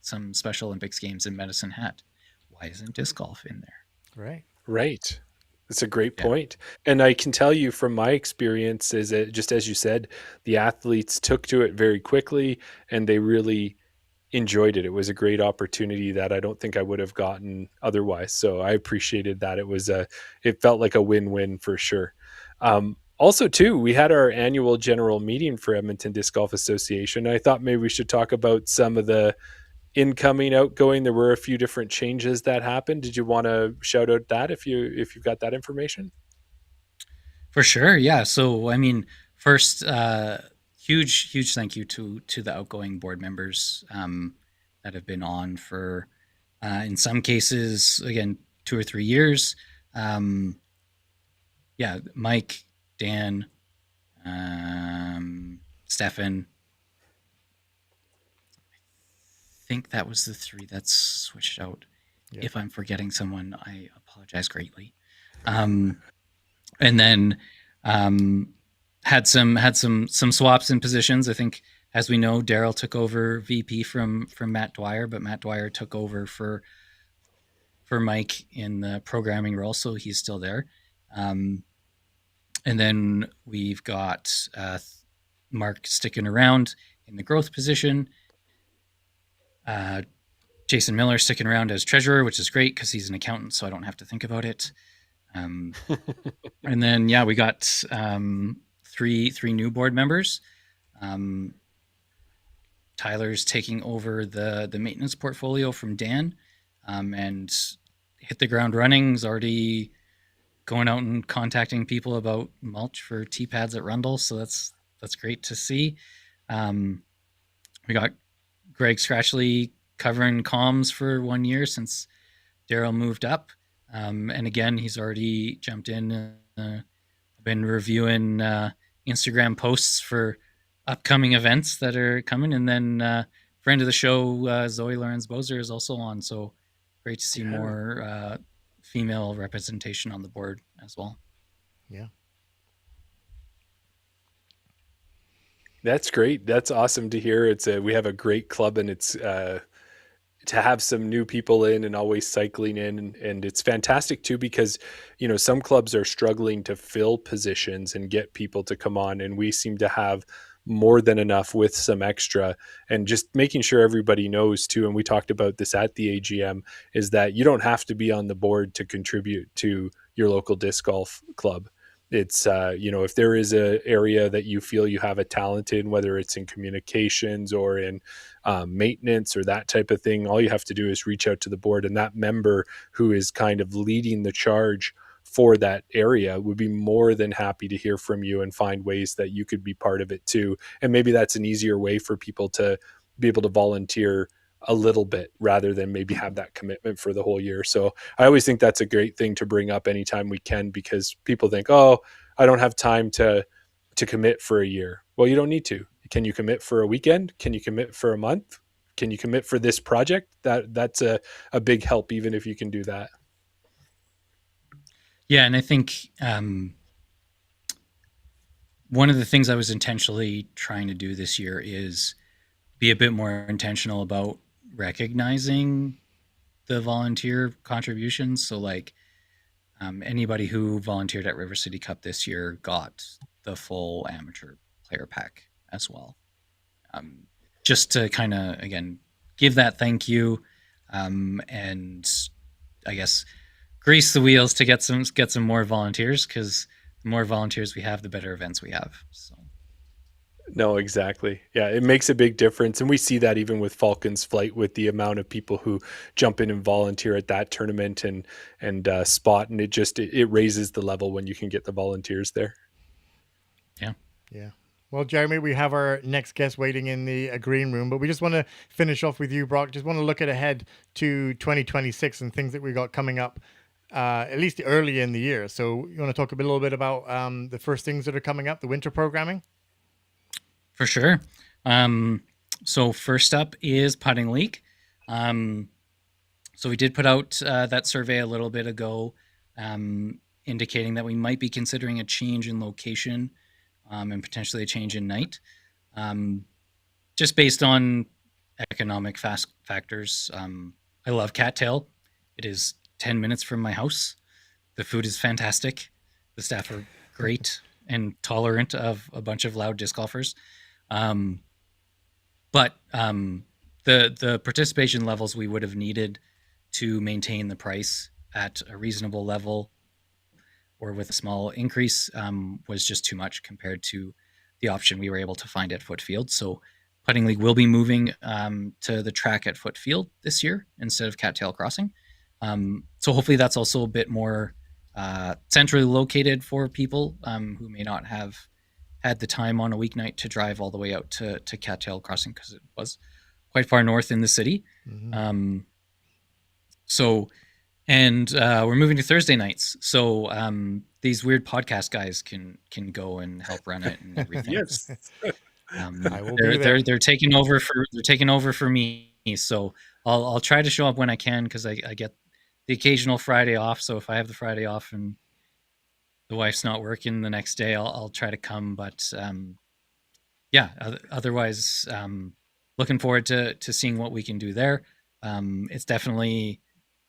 some Special Olympics games in Medicine Hat. Why isn't disc golf in there? Right. That's a great point. And I can tell you from my experience is that, just as you said, the athletes took to it very quickly and they really enjoyed it. It was a great opportunity that I don't think I would have gotten otherwise. So I appreciated that. It felt like a win-win for sure. Also, too, we had our annual general meeting for Edmonton Disc Golf Association. I thought maybe we should talk about some of the incoming, outgoing. There were a few different changes that happened. Did you want to shout out that if you've got that information? For sure, yeah. So, I mean, first, huge thank you to the outgoing board members that have been on for, in some cases, again, 2 or 3 years. Mike, Dan, Stefan. I think that was the 3 that's switched out. Yep. If I'm forgetting someone, I apologize greatly. And then had some swaps in positions. I think, as we know, Daryl took over VP from Matt Dwyer, but Matt Dwyer took over for Mike in the programming role, so he's still there. And then we've got Mark sticking around in the growth position. Jason Miller sticking around as treasurer, which is great because he's an accountant, so I don't have to think about it. And then we got three new board members. Tyler's taking over the maintenance portfolio from Dan, and hit the ground running. He's already going out and contacting people about mulch for tee pads at Rundle, so that's great to see. We got Greg Scratchley covering comms for 1 year since Daryl moved up, and again he's already jumped in. Been reviewing Instagram posts for upcoming events that are coming, and then friend of the show Zoe Lorenz Bozer is also on, so great to see more female representation on the board as well. Yeah, That's great. That's awesome to hear. We have a great club, and it's to have some new people in and always cycling in, and it's fantastic too, because some clubs are struggling to fill positions and get people to come on, and we seem to have more than enough with some extra. And just making sure everybody knows too, and we talked about this at the AGM, is that you don't have to be on the board to contribute to your local disc golf club. It's if there is a area that you feel you have a talent in, whether it's in communications or in maintenance or that type of thing, all you have to do is reach out to the board, and that member who is kind of leading the charge for that area would be more than happy to hear from you and find ways that you could be part of it too. And maybe that's an easier way for people to be able to volunteer a little bit rather than maybe have that commitment for the whole year. So I always think that's a great thing to bring up anytime we can, because people think, oh, I don't have time to commit for a year. Well, you don't need to. Can you commit for a weekend? Can you commit for a month? Can you commit for this project? That's a big help, even if you can do that. Yeah, and I think one of the things I was intentionally trying to do this year is be a bit more intentional about recognizing the volunteer contributions. So anybody who volunteered at River City Cup this year got the full amateur player pack as well. Just to kind of, again, give that thank you, and I guess grease the wheels to get some more volunteers, because the more volunteers we have, the better events we have. So. No, exactly. Yeah, it makes a big difference. And we see that even with Falcons Flight, with the amount of people who jump in and volunteer at that tournament and spot. And it raises the level when you can get the volunteers there. Yeah. Yeah. Well, Jeremy, we have our next guest waiting in the green room, but we just want to finish off with you, Brock. Just want to look ahead to 2026 and things that we got coming up, at least early in the year. So you want to talk a little bit about the first things that are coming up, the winter programming? For sure. So first up is Putting League. So we did put out that survey a little bit ago, indicating that we might be considering a change in location, and potentially a change in night, just based on economic factors. I love Cattail. It is 10 minutes from my house. The food is fantastic. The staff are great and tolerant of a bunch of loud disc golfers. But the participation levels we would have needed to maintain the price at a reasonable level, or with a small increase, was just too much compared to the option we were able to find at Footfield. So Putting League will be moving to the track at Footfield this year instead of Cattail Crossing. So hopefully that's also a bit more centrally located for people who may not have had the time on a weeknight to drive all the way out to Cattail Crossing, because it was quite far north in the city. Mm-hmm. We're moving to Thursday nights. So these weird podcast guys can go and help run it and everything. Yes. They're taking over for me. So I'll try to show up when I can, because I get the occasional Friday off. So if I have the Friday off and the wife's not working the next day, I'll try to come. But otherwise, looking forward to seeing what we can do there. It's definitely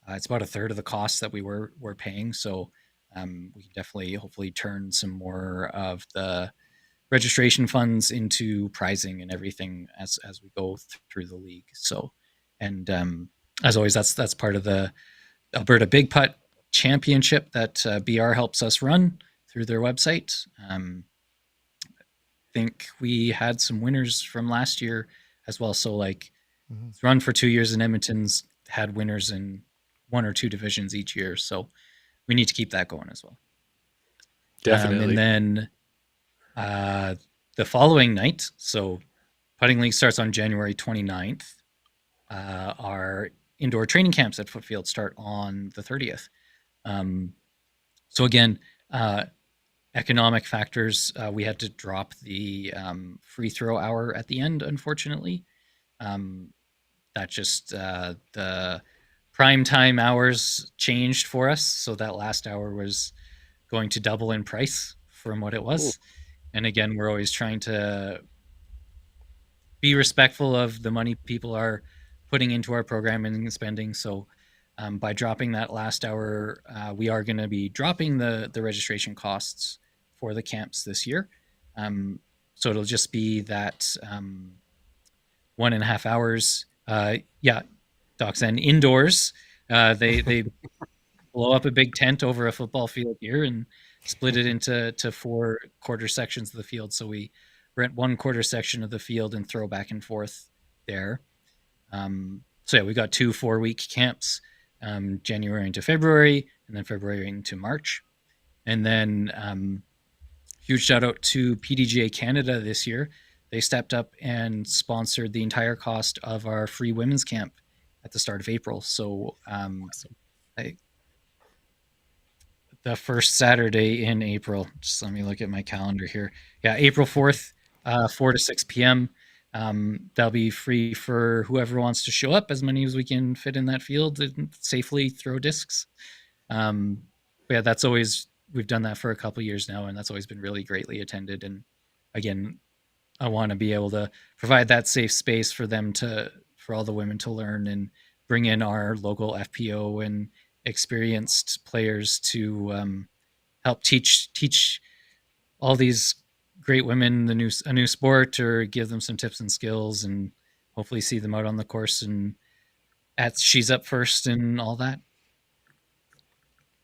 it's about a third of the cost that we were paying. So we can definitely hopefully turn some more of the registration funds into prizing and everything as we go through the league. So, and as always, that's part of the Alberta Big Putt Championship that BR helps us run through their website. I think we had some winners from last year as well. So like Mhm. it's run for 2 years in Edmonton's had winners in 1 or 2 divisions each year. So we need to keep that going as well. Definitely. And then the following night, so Putting League starts on January 29th. Our indoor training camps at Footfield start on the 30th. So again, economic factors, we had to drop the free throw hour at the end, unfortunately. That just the prime time hours changed for us, so that last hour was going to double in price from what it was. Ooh. And again, we're always trying to be respectful of the money people are putting into our program and spending. So by dropping that last hour, we are going to be dropping the registration costs for the camps this year. So it'll just be that 1.5 hours. Docs and indoors. They blow up a big tent over a football field here and split it into 4 quarter sections of the field. So we rent 1 quarter section of the field and throw back and forth there. So yeah, we got 2 4-week camps, January into February, and then February into March. And then huge shout out to PDGA Canada this year. They stepped up and sponsored the entire cost of our free women's camp at the start of April. So the first Saturday in April, just let me look at my calendar here. Yeah, April 4th, 4 to 6 p.m. That'll be free for whoever wants to show up, as many as we can fit in that field and safely throw discs. Yeah, that's always, we've done that for a couple of years now, and that's always been really greatly attended. And again, I want to be able to provide that safe space for them for all the women to learn and bring in our local FPO and experienced players to help teach all these great women a new sport, or give them some tips and skills, and hopefully see them out on the course and at She's Up First and all that.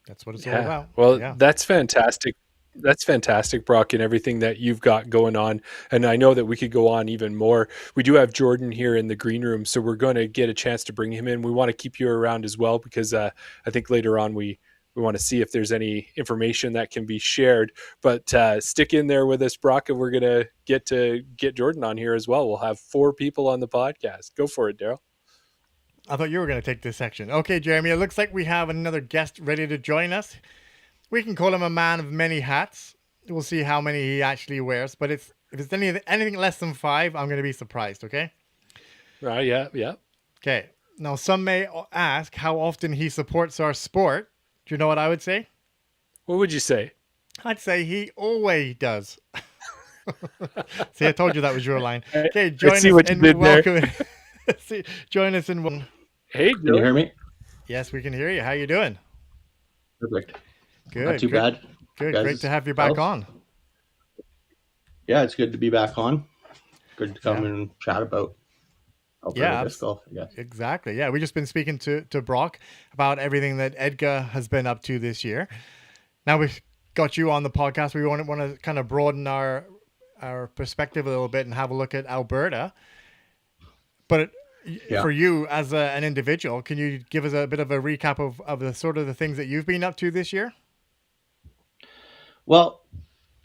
That's what it's all about. Well, Yeah. that's fantastic. That's fantastic, Brock, and everything that you've got going on. And I know that we could go on even more. We do have Jordan here in the green room, so we're going to get a chance to bring him in. We want to keep you around as well, because I think later on we want to see if there's any information that can be shared. But stick in there with us, Brock, and we're going to get Jordan on here as well. We'll have 4 people on the podcast. Go for it, Daryl. I thought you were going to take this section. Okay, Jeremy, it looks like we have another guest ready to join us. We can call him a man of many hats. We'll see how many he actually wears. But if it's anything less than 5, I'm going to be surprised, okay? Yeah. Okay. Now, some may ask how often he supports our sport. Do you know what I would say? What would you say? I'd say he always does. See, I told you that was your line. Okay, join us and welcome. Join us in one. Hey, can you hear me? Yes, we can hear you. How you doing? Perfect. Good. Not too bad. Good. Great to have you back on. Yeah, it's good to be back on. Good to come and chat about Alberta disc golf, I guess. Exactly. Yeah, we've just been speaking to Brock about everything that Edgar has been up to this year. Now we've got you on the podcast. We want to kind of broaden our perspective a little bit and have a look at Alberta. But for you as an individual, can you give us a bit of a recap of the sort of the things that you've been up to this year? Well,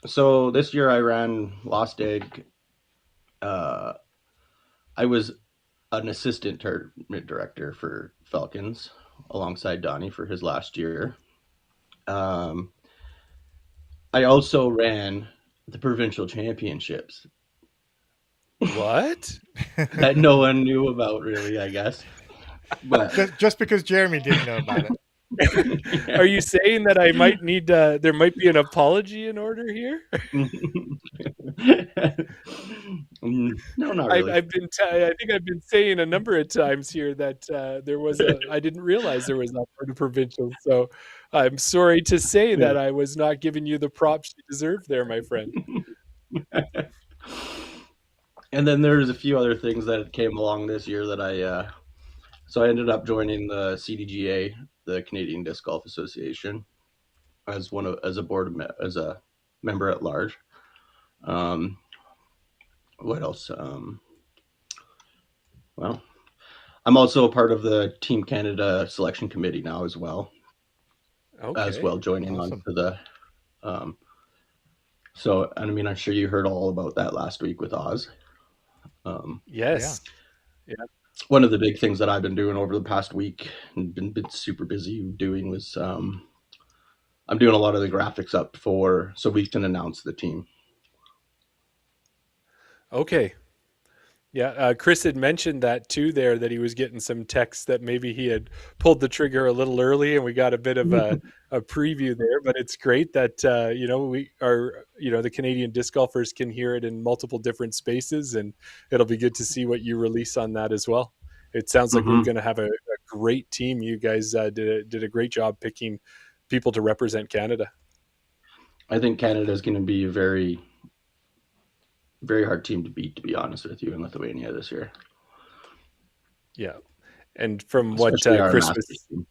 so this year I ran Lost Egg. I was an assistant tournament director for Falcons alongside Donnie for his last year. I also ran the provincial championships. What? That no one knew about, really, I guess. But just because Jeremy didn't know about it. Are you saying that I might need there might be an apology in order here? No, not really. I think I've been saying a number of times here that there was I didn't realize there was an Alberta provincial. So I'm sorry to say that I was not giving you the props you deserve there, my friend. And then there's a few other things that came along this year that so I ended up joining the CDGA, the Canadian Disc Golf Association, as a member at large. What else? Well, I'm also a part of the Team Canada selection committee now as well, Okay. joining on Awesome. to the. So, I mean, I'm sure you heard all about that last week with Oz. Yes. One of the big things that I've been doing over the past week and been super busy doing was I'm doing a lot of the graphics up so we can announce the team. Okay. Yeah, Chris had mentioned that too there, that he was getting some texts that maybe he had pulled the trigger a little early, and we got a bit of a preview there. But it's great that we are, the Canadian disc golfers can hear it in multiple different spaces, and it'll be good to see what you release on that as well. It sounds like we're going to have a great team. You guys did a great job picking people to represent Canada. I think Canada is going to be a very, very hard team to beat, to be honest with you, in Lithuania this year. Yeah, and from Especially what our Chris Masters was, team.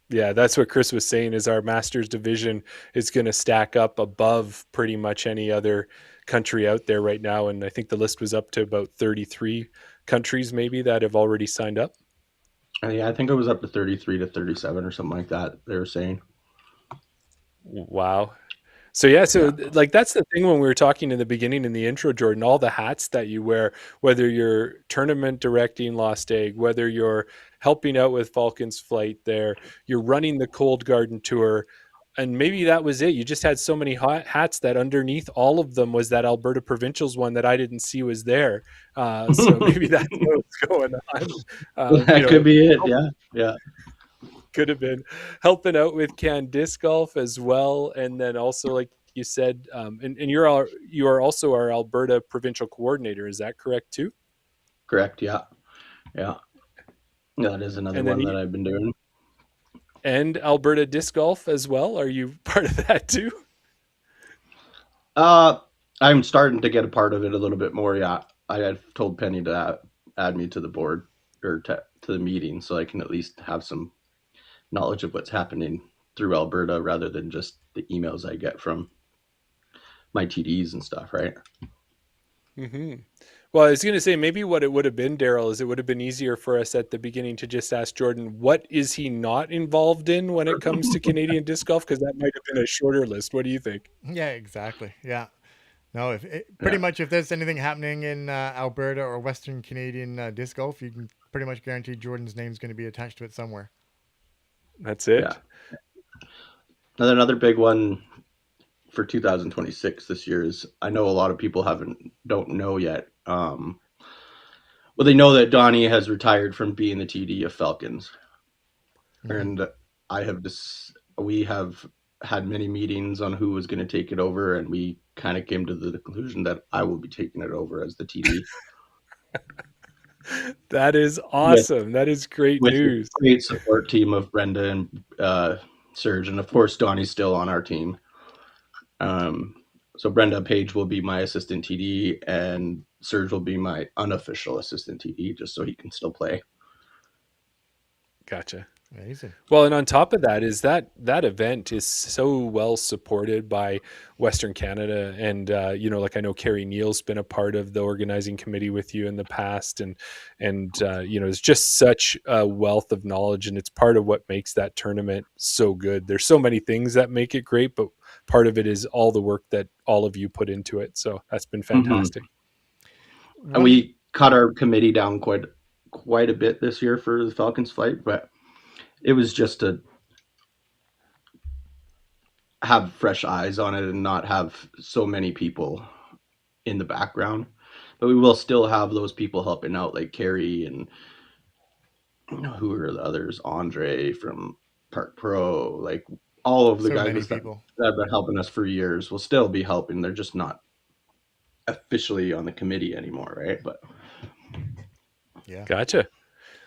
yeah, that's what Chris was saying, is our Masters division is going to stack up above pretty much any other country out there right now. And I think the list was up to about 33 countries maybe that have already signed up. Yeah, I think it was up to 33 to 37 or something like that, they were saying. Wow. So like that's the thing when we were talking in the beginning in the intro, Jordan, all the hats that you wear, whether you're tournament directing Lost Egg, whether you're helping out with Falcons flight there, you're running the Cold Garden tour, and maybe that was it. You just had so many hats that underneath all of them was that Alberta Provincials one that I didn't see was there. So maybe that's what's going on. That could be it. Yeah. Could have been helping out with Can Disc Golf as well, and then also, like you said, and you are also our Alberta provincial coordinator. Is that correct too? Correct. Yeah. That is another one that I've been doing. And Alberta Disc Golf as well. Are you part of that too? I'm starting to get a part of it a little bit more. Yeah, I had told Penny to add me to the board or to the meeting, so I can at least have some knowledge of what's happening through Alberta rather than just the emails I get from my TDs and stuff, right? Mm-hmm. Well, I was going to say maybe what it would have been, Daryl, is it would have been easier for us at the beginning to just ask Jordan, what is he not involved in when it comes to Canadian disc golf? Because that might have been a shorter list. What do you think? Yeah, exactly. Yeah. No, pretty much if there's anything happening in Alberta or Western Canadian disc golf, you can pretty much guarantee Jordan's name is going to be attached to it somewhere. That's it. Yeah. Another big one for 2026 this year is, I know a lot of people don't know yet. Well, they know that Donnie has retired from being the TD of Falcons, and we have had many meetings on who was going to take it over, and we kind of came to the conclusion that I will be taking it over as the TD. That is awesome. That is great news. A great support team of Brenda and Serge, and of course Donnie's still on our team. So Brenda Page will be my assistant TD, and Serge will be my unofficial assistant TD, just so he can still play. Gotcha. Amazing. Well, and on top of that is that event is so well supported by Western Canada, and like I know Carrie Neal's been a part of the organizing committee with you in the past, and it's just such a wealth of knowledge, and it's part of what makes that tournament so good. There's so many things that make it great, but part of it is all the work that all of you put into it. So that's been fantastic. Mm-hmm. And we cut our committee down quite a bit this year for the Falcons flight, but it was just to have fresh eyes on it and not have so many people in the background. But we will still have those people helping out, like Carrie and who are the others, Andre from Park Pro, like all of the guys that have been helping us for years will still be helping. They're just not officially on the committee anymore, right? But yeah, gotcha.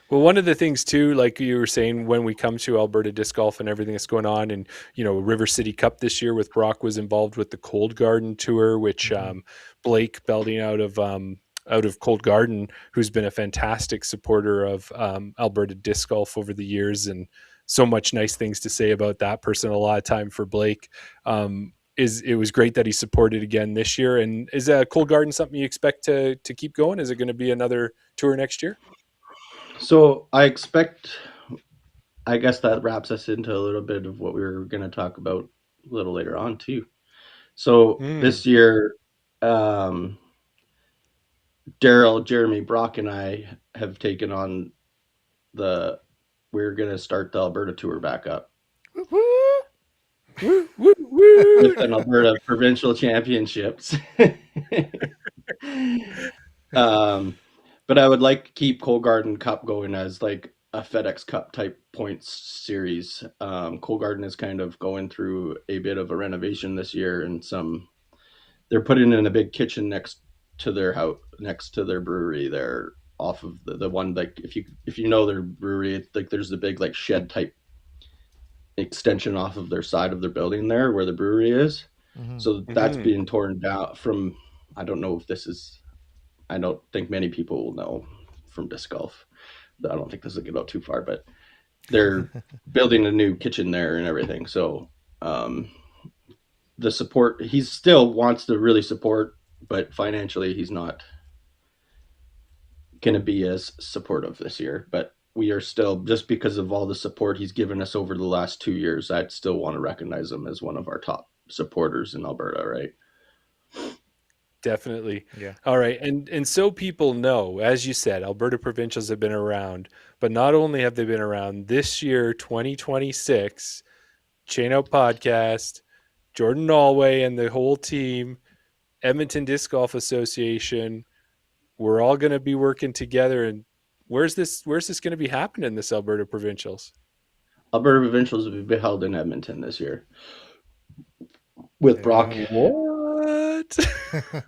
Well, one of the things too, like you were saying, when we come to Alberta Disc Golf and everything that's going on, and River City Cup this year with Brock was involved with the Cold Garden Tour, which Blake Belding out of Cold Garden, who's been a fantastic supporter of Alberta Disc Golf over the years, and so much nice things to say about that person. A lot of time for Blake. It was great that he supported again this year. And is Cold Garden something you expect to keep going? Is it going to be another tour next year? So I expect, I guess that wraps us into a little bit of what we were going to talk about a little later on too. So this year, Daryl, Jeremy, Brock, and I have taken on we're going to start the Alberta tour back up. Woo, woo, woo. With an Alberta provincial championships. But I would like to keep Coal Garden Cup going as like a FedEx Cup type points series. Coal Garden is kind of going through a bit of a renovation this year, and they're putting in a big kitchen next to their house, next to their brewery there, off of the one, like if you know their brewery, it's like there's the big like shed type extension off of their side of their building there where the brewery is. So that's being torn down from, I don't think many people will know from disc golf. I don't think this will get out too far, but they're building a new kitchen there and everything. So the support, he still wants to really support, but financially he's not going to be as supportive this year. But we are still, just because of all the support he's given us over the last 2 years, I'd still want to recognize him as one of our top supporters in Alberta, right? Definitely. Yeah. All right. And so people know, as you said, Alberta provincials have been around, but not only have they been around this year, 2026, Chain Out Podcast, Jordan Alway and the whole team, Edmonton Disc Golf Association, we're all going to be working together. And where's this going to be happening, this Alberta provincials? Alberta provincials will be held in Edmonton this year with Brock. What?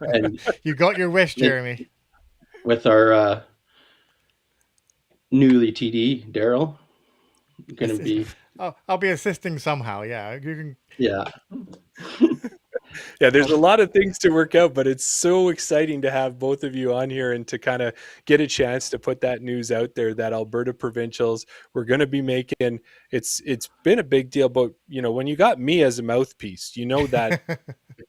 And you got your wish, Jeremy. With our newly TD, Daryl, going to be. Oh, I'll be assisting somehow. Yeah, you can. Yeah. Yeah, there's a lot of things to work out, but it's so exciting to have both of you on here and to kind of get a chance to put that news out there that Alberta provincials, we're going to be making, it's been a big deal, but when you got me as a mouthpiece, that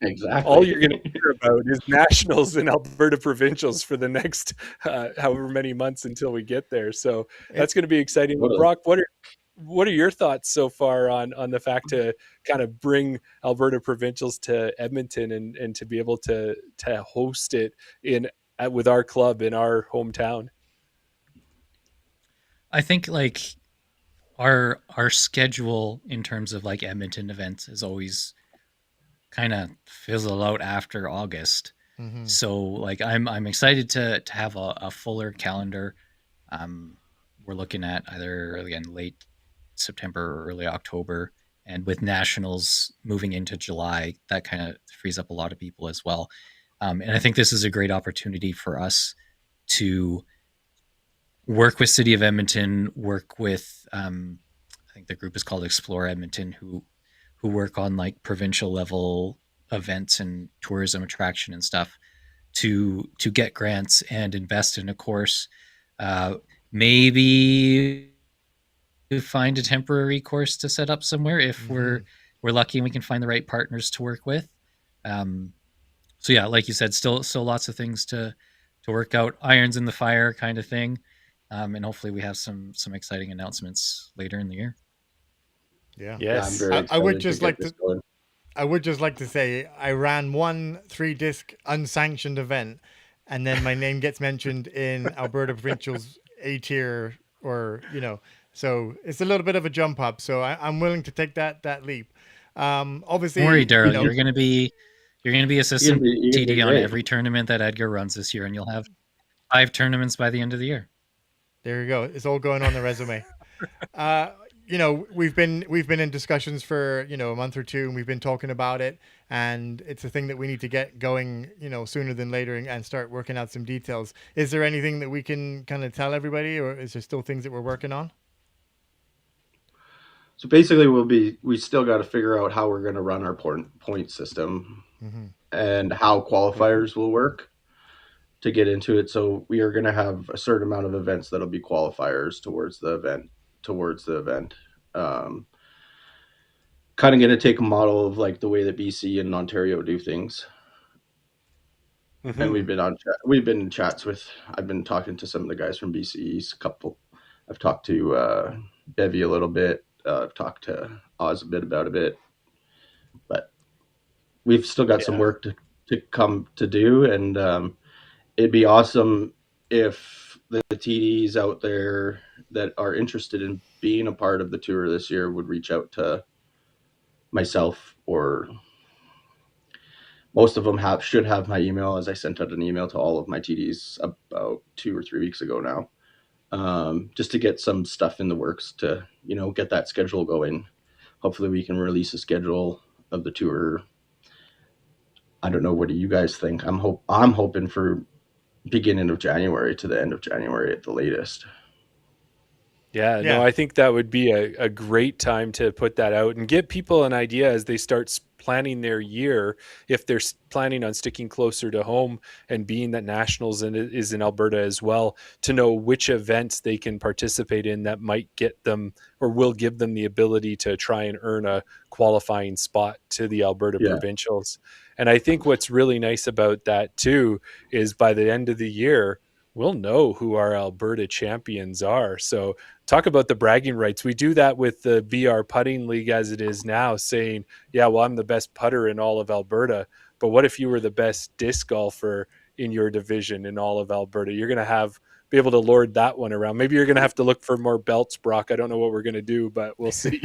Exactly. all you're going to hear about is nationals and Alberta provincials for the next however many months until we get there. So that's going to be exciting. Brock, what are your thoughts so far on the fact to kind of bring Alberta provincials to Edmonton and to be able to host it with our club in our hometown? I think like our schedule in terms of like Edmonton events is always kind of fizzle out after August. So like I'm excited to have a fuller calendar. We're looking at either again late September or early October, and with nationals moving into July, that kind of frees up a lot of people as well. And I think this is a great opportunity for us to work with City of Edmonton, work with I think the group is called Explore Edmonton, who work on like provincial level events and tourism attraction and stuff to get grants and invest in a course. Maybe find a temporary course to set up somewhere if we're lucky and we can find the right partners to work with. So yeah, like you said, still lots of things to work out, irons in the fire kind of thing. And hopefully we have some exciting announcements later in the year. Yeah. Yes. Yeah, I would just like to say I ran one 3-disc unsanctioned event, and then my name gets mentioned in Alberta Provincial's A tier, or so it's a little bit of a jump up. So I'm willing to take that leap. Obviously, don't worry, Daryl, you're going to be assistant TD on great. every tournament that Edgar runs this year, and you'll have 5 tournaments by the end of the year. There you go. It's all going on the resume. We've been in discussions for a month or two, and we've been talking about it, and it's a thing that we need to get going sooner than later and start working out some details. Is there anything that we can kind of tell everybody, or is there still things that we're working on? So basically we still got to figure out how we're going to run our point system and how qualifiers will work to get into it. So we are going to have a certain amount of events that'll be qualifiers towards the event. Kind of going to take a model of like the way that BC and Ontario do things. and we've been in chats with. I've been talking to some of the guys from BCE's couple. I've talked to Bevy a little bit. I've talked to Oz a bit about a bit, but we've still got some work to come to do, and it'd be awesome if the TDs out there that are interested in being a part of the tour this year would reach out to myself, or most of them should have my email, as I sent out an email to all of my TDs about 2 or 3 weeks ago now, just to get some stuff in the works to, get that schedule going. Hopefully we can release a schedule of the tour. I don't know. What do you guys think? I'm hoping for beginning of January to the end of January at the latest. Yeah, no, I think that would be a great time to put that out and give people an idea as they start planning their year, if they're planning on sticking closer to home, and being that Nationals is in Alberta as well, to know which events they can participate in that might get them or will give them the ability to try and earn a qualifying spot to the Alberta Provincials. And I think what's really nice about that too is by the end of the year, we'll know who our Alberta champions are. So talk about the bragging rights. We do that with the VR putting league as it is now, saying, yeah, well, I'm the best putter in all of Alberta. But what if you were the best disc golfer in your division in all of Alberta? You're going to be able to lord that one around. Maybe you're going to have to look for more belts, Brock. I don't know what we're going to do, but we'll see.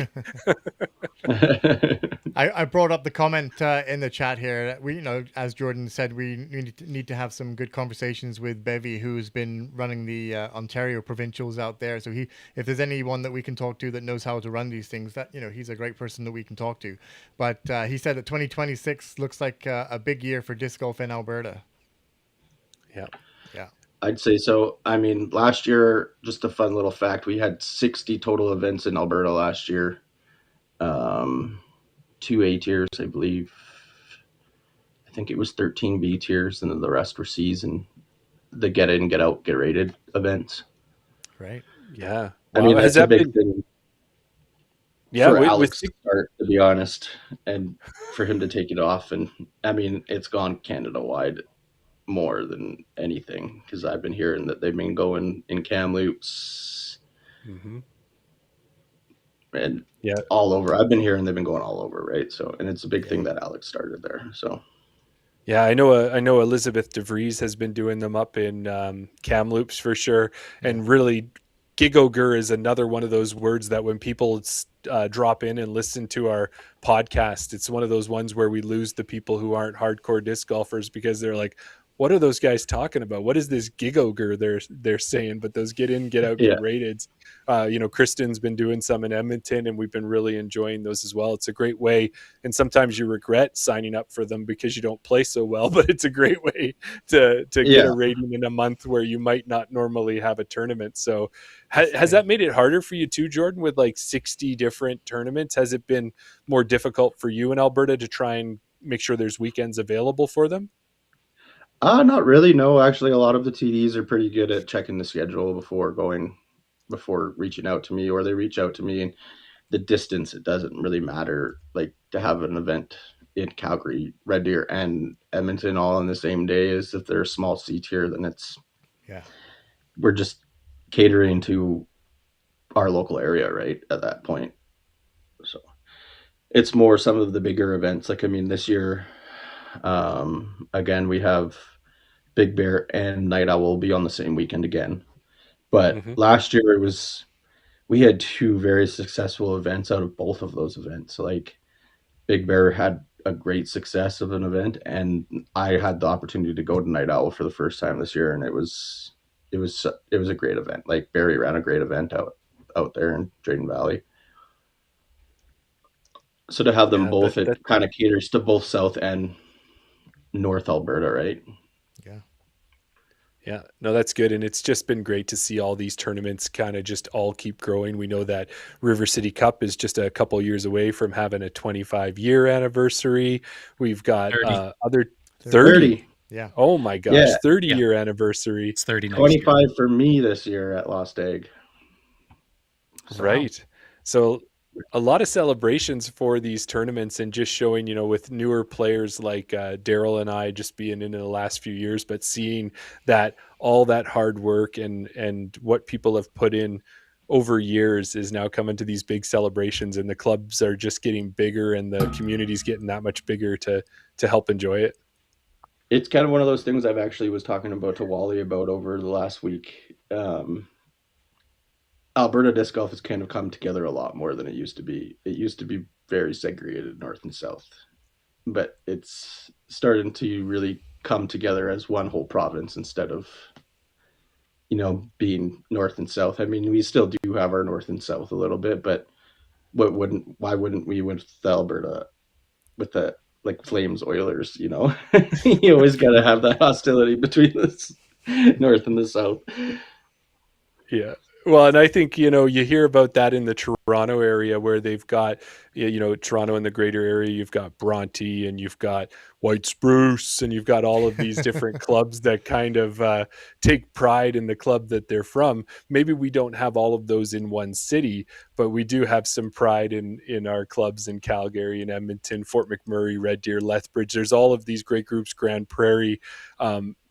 I brought up the comment in the chat here. We, as Jordan said, we need to have some good conversations with Bevy, who's been running the Ontario provincials out there. So if there's anyone that we can talk to that knows how to run these things, that he's a great person that we can talk to. But he said that 2026 looks like a big year for disc golf in Alberta. Yeah. I'd say so. I mean, last year, just a fun little fact, we had 60 total events in Alberta last year. 2 A tiers, I believe. I think it was 13 B tiers, and then the rest were C's and the get in, get out, get rated events. Right. Yeah. I mean, that's a big thing. Yeah, for Alex to start, to be honest, and for him to take it off. And I mean, it's gone Canada wide more than anything, because I've been hearing that they've been going in Kamloops and all over. I've been hearing they've been going all over, right? So, and it's a big thing that Alex started there. So, yeah, I know Elizabeth DeVries has been doing them up in Kamloops for sure, and really, gigogur is another one of those words that when people drop in and listen to our podcast, it's one of those ones where we lose the people who aren't hardcore disc golfers, because they're like, what are those guys talking about? What is this gigogur they're saying? But those get in, get out, get rated. Kristen's been doing some in Edmonton, and we've been really enjoying those as well. It's a great way, and sometimes you regret signing up for them because you don't play so well, but it's a great way to get a rating in a month where you might not normally have a tournament. So has that made it harder for you too, Jordan, with like 60 different tournaments? Has it been more difficult for you in Alberta to try and make sure there's weekends available for them? Not really. No, actually, a lot of the TDs are pretty good at checking the schedule before reaching out to me, or they reach out to me. And the distance, it doesn't really matter. Like, to have an event in Calgary, Red Deer, and Edmonton all on the same day, is if they're a small C tier, then we're just catering to our local area, right, at that point. So it's more some of the bigger events. Like, I mean, this year, again, we have Big Bear and Night Owl will be on the same weekend again. But last year we had 2 very successful events out of both of those events. Like, Big Bear had a great success of an event, and I had the opportunity to go to Night Owl for the first time this year, and it was a great event. Like, Barry ran a great event out there in Drayton Valley. So to have them both, it kind of caters to both South and North Alberta, right? Yeah, no, that's good. And it's just been great to see all these tournaments kind of just all keep growing. We know that River City Cup is just a couple years away from having a 25-year anniversary. We've got 30. Yeah. Oh my gosh, 30-year anniversary. It's 30 next 25 year. for me this year at Lost Egg. Right. So a lot of celebrations for these tournaments, and just showing, with newer players like Daryl and I just being in the last few years, but seeing that all that hard work and what people have put in over years is now coming to these big celebrations, and the clubs are just getting bigger and the community's getting that much bigger to help enjoy it. It's kind of one of those things I've actually was talking about to Wally about over the last week. Alberta disc golf has kind of come together a lot more than it used to be. It used to be very segregated north and south, but it's starting to really come together as one whole province instead of, being north and south. I mean, we still do have our north and south a little bit, but why wouldn't we with Alberta, with the like Flames Oilers, you always got to have that hostility between the north and the south. Yeah. Well, and I think, you hear about that in the Toronto area where they've got, Toronto in the greater area, you've got Bronte and you've got White Spruce and you've got all of these different clubs that kind of take pride in the club that they're from. Maybe we don't have all of those in one city, but we do have some pride in our clubs in Calgary and Edmonton, Fort McMurray, Red Deer, Lethbridge. There's all of these great groups, Grand Prairie,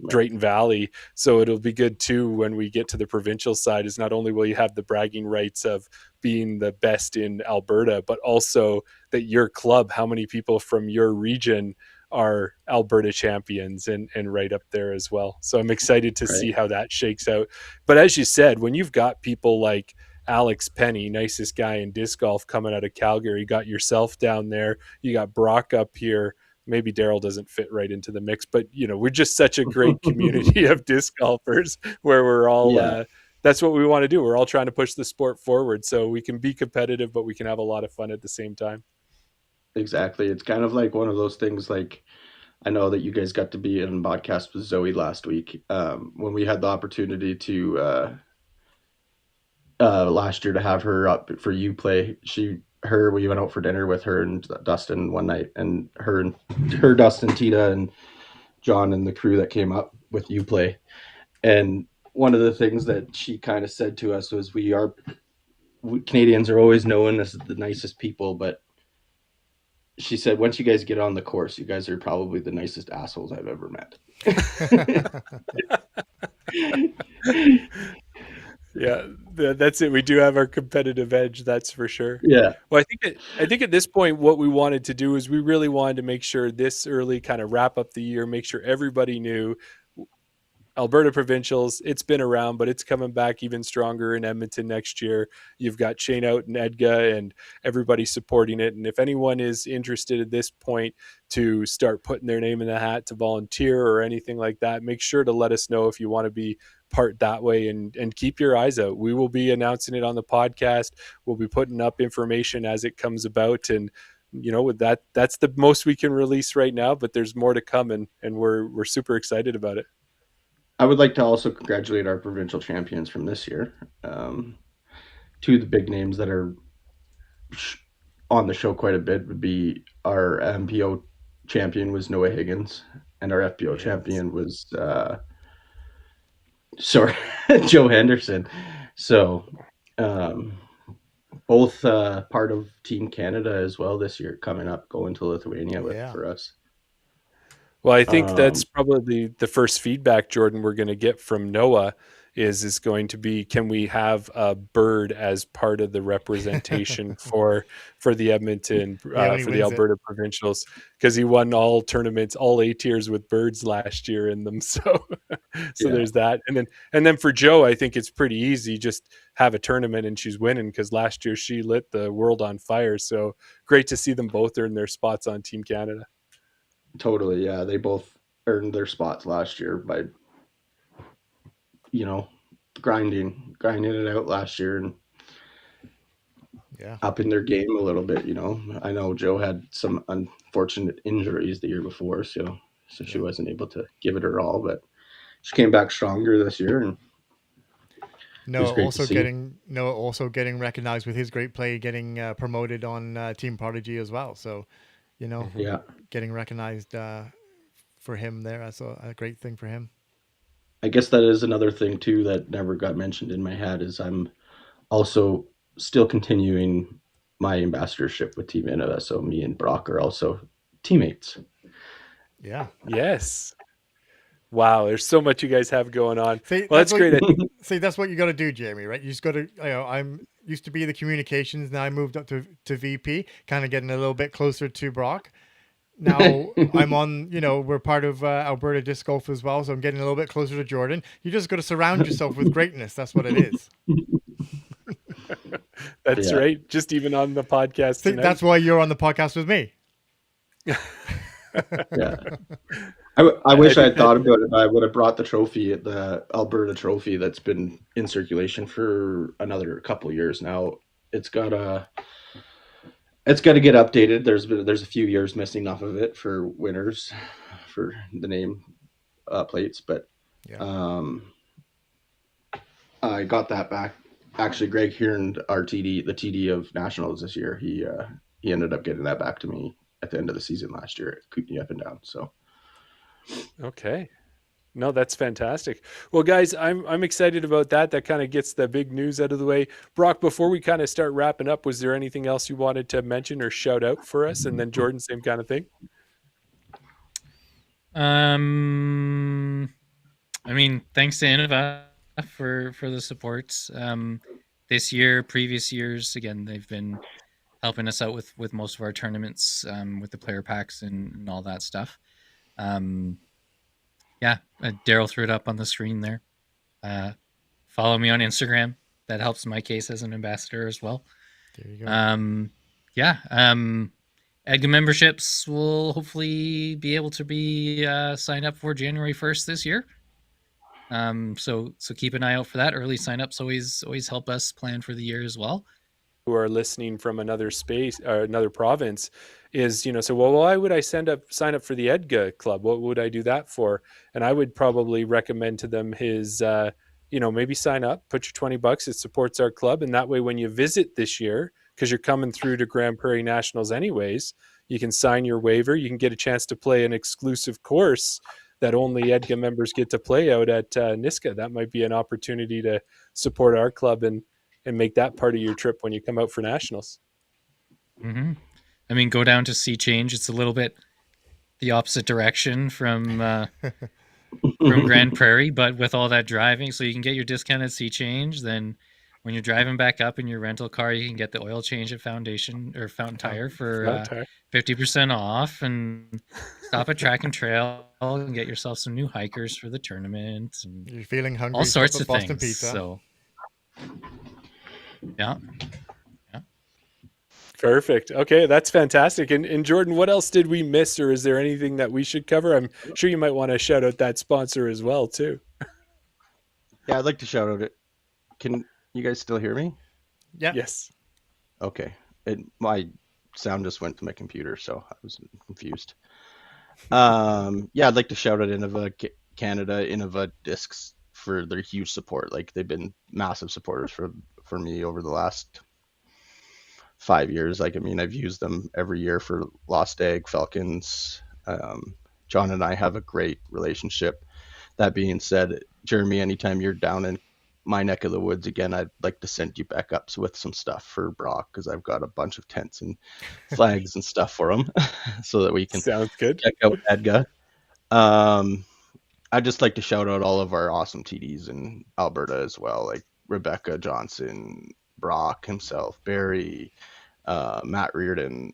Drayton Valley. So it'll be good too when we get to the provincial side, is not only will you have the bragging rights of being the best in Alberta, but also that your club, how many people from your region are Alberta champions and right up there as well. So I'm excited to see how that shakes out. But as you said, when you've got people like Alex Penny, nicest guy in disc golf, coming out of Calgary, you got yourself down there, you got Brock up here. Maybe Daryl doesn't fit right into the mix, but we're just such a great community of disc golfers where we're all, that's what we want to do. We're all trying to push the sport forward so we can be competitive, but we can have a lot of fun at the same time. Exactly. It's kind of like one of those things, like, I know that you guys got to be in a podcast with Zoe last week, when we had the opportunity to last year to have her up for you play. We went out for dinner with her and Dustin one night, and her, Dustin, Tita, and John and the crew that came up with you play. And one of the things that she kind of said to us was, we Canadians are always known as the nicest people, but she said, once you guys get on the course, you guys are probably the nicest assholes I've ever met. Yeah, that's it. We do have our competitive edge, that's for sure. Yeah. Well, I think at this point, what we wanted to do is we really wanted to make sure this early, kind of wrap up the year, make sure everybody knew Alberta Provincials, it's been around, but it's coming back even stronger in Edmonton next year. You've got Shane out in Edga and everybody supporting it. And if anyone is interested at this point to start putting their name in the hat to volunteer or anything like that, make sure to let us know if you want to be part that way, and keep your eyes out. We will be announcing it on the podcast. We'll be putting up information as it comes about, and with that's the most we can release right now, but there's more to come, and we're super excited about it. I would like to also congratulate our provincial champions from this year. Two of the big names that are on the show quite a bit would be our MPO champion was Noah Higgins, and our FPO champion was Joe Henderson. So both part of Team Canada as well this year, coming up, going to Lithuania for us. Well, I think that's probably the first feedback, Jordan, we're going to get from Noah is going to be, can we have a bird as part of the representation for the Edmonton, for the Alberta Provincials, because he won all tournaments, all A tiers with birds last year in them. So there's that. And then for Joe, I think it's pretty easy. Just have a tournament and she's winning, because last year she lit the world on fire. So great to see them both earn their spots on Team Canada. Totally, yeah. They both earned their spots last year by, grinding it out last year and upping their game a little bit. I know Joe had some unfortunate injuries the year before, so she wasn't able to give it her all, but she came back stronger this year. And Noah also getting recognized with his great play, getting promoted on Team Prodigy as well. So, getting recognized for him there. That's a great thing for him. I guess that is another thing too that never got mentioned in my head, is I'm also still continuing my ambassadorship with Team Innova. So me and Brock are also teammates. Yeah. Yes. Wow, there's so much you guys have going on. See, Well, that's great. that's what you got to do, Jeremy, right? You just got to, I'm used to be the communications. Now I moved up to VP, kind of getting a little bit closer to Brock. Now I'm on, we're part of Alberta Disc Golf as well. So I'm getting a little bit closer to Jordan. You just got to surround yourself with greatness. That's what it is. That's right. Just even on the podcast See, tonight. that's why you're on the podcast with me. Yeah. I wish I had thought about it. I would have brought the trophy, the Alberta trophy that's been in circulation for another couple of years now. It's got to get updated. There's a few years missing off of it for winners for the name plates, but I got that back. Actually, Greg Hearn, the TD of Nationals this year, he ended up getting that back to me at the end of the season last year at Kootenai Up and Down. So. Okay. No, that's fantastic. Well, guys, I'm excited about that. That kind of gets the big news out of the way. Brock, before we kind of start wrapping up, was there anything else you wanted to mention or shout out for us? And then Jordan, same kind of thing. I mean, thanks to Innova for the support. This year, previous years, again, they've been helping us out with most of our tournaments, with the player packs and all that stuff. Daryl threw it up on the screen there. Follow me on Instagram. That helps my case as an ambassador as well. There you go. EDGA memberships will hopefully be able to be signed up for January 1st this year. So keep an eye out for that. Early signups always help us plan for the year as well. Who are listening from another space or another province is, so why would I sign up for the EDGA club? What would I do that for? And I would probably recommend to them his, maybe sign up, put your $20. It supports our club. And that way, when you visit this year, because you're coming through to Grand Prairie Nationals anyways, you can sign your waiver. You can get a chance to play an exclusive course that only EDGA members get to play out at Niska. That might be an opportunity to support our club and make that part of your trip when you come out for nationals. Mm-hmm. I mean, go down to Sea Change. It's a little bit the opposite direction from Grand Prairie, but with all that driving, so you can get your discounted Sea Change. Then when you're driving back up in your rental car, you can get the oil change at Fountain Tire for 50% off, and stop at Track and Trail and get yourself some new hikers for the tournament. And you're feeling hungry, all sorts of Boston things. Pizza. So. Yeah. Perfect. Okay, that's fantastic. And Jordan, what else did we miss, or is there anything that we should cover? I'm sure you might want to shout out that sponsor as well, too. Yeah, I'd like to shout out it. Can you guys still hear me? Yeah. Yes. Okay. My sound just went to my computer, so I was confused. I'd like to shout out Innova Canada, Innova Discs for their huge support. Like, they've been massive supporters for me over the last 5 years. Like, I mean, I've used them every year for Lost Egg, Falcons. John and I have a great relationship. That being said, Jeremy, anytime you're down in my neck of the woods again, I'd like to send you back up with some stuff for Brock, because I've got a bunch of tents and flags and stuff for him so that we can Sounds good. check out EDGA. I'd just like to shout out all of our awesome TDs in Alberta as well, like Rebecca Johnson, Brock himself, Barry, Matt Reardon.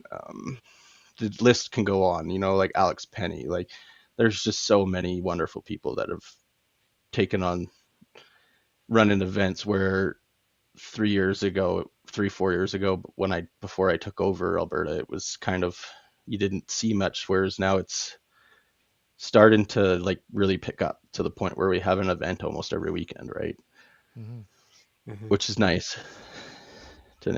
The list can go on, like Alex Penny. Like, there's just so many wonderful people that have taken on running events where 4 years ago, before I took over Alberta, it was kind of, you didn't see much, whereas now it's starting to like really pick up to the point where we have an event almost every weekend, right? Mm-hmm. Mm-hmm. Which is nice to an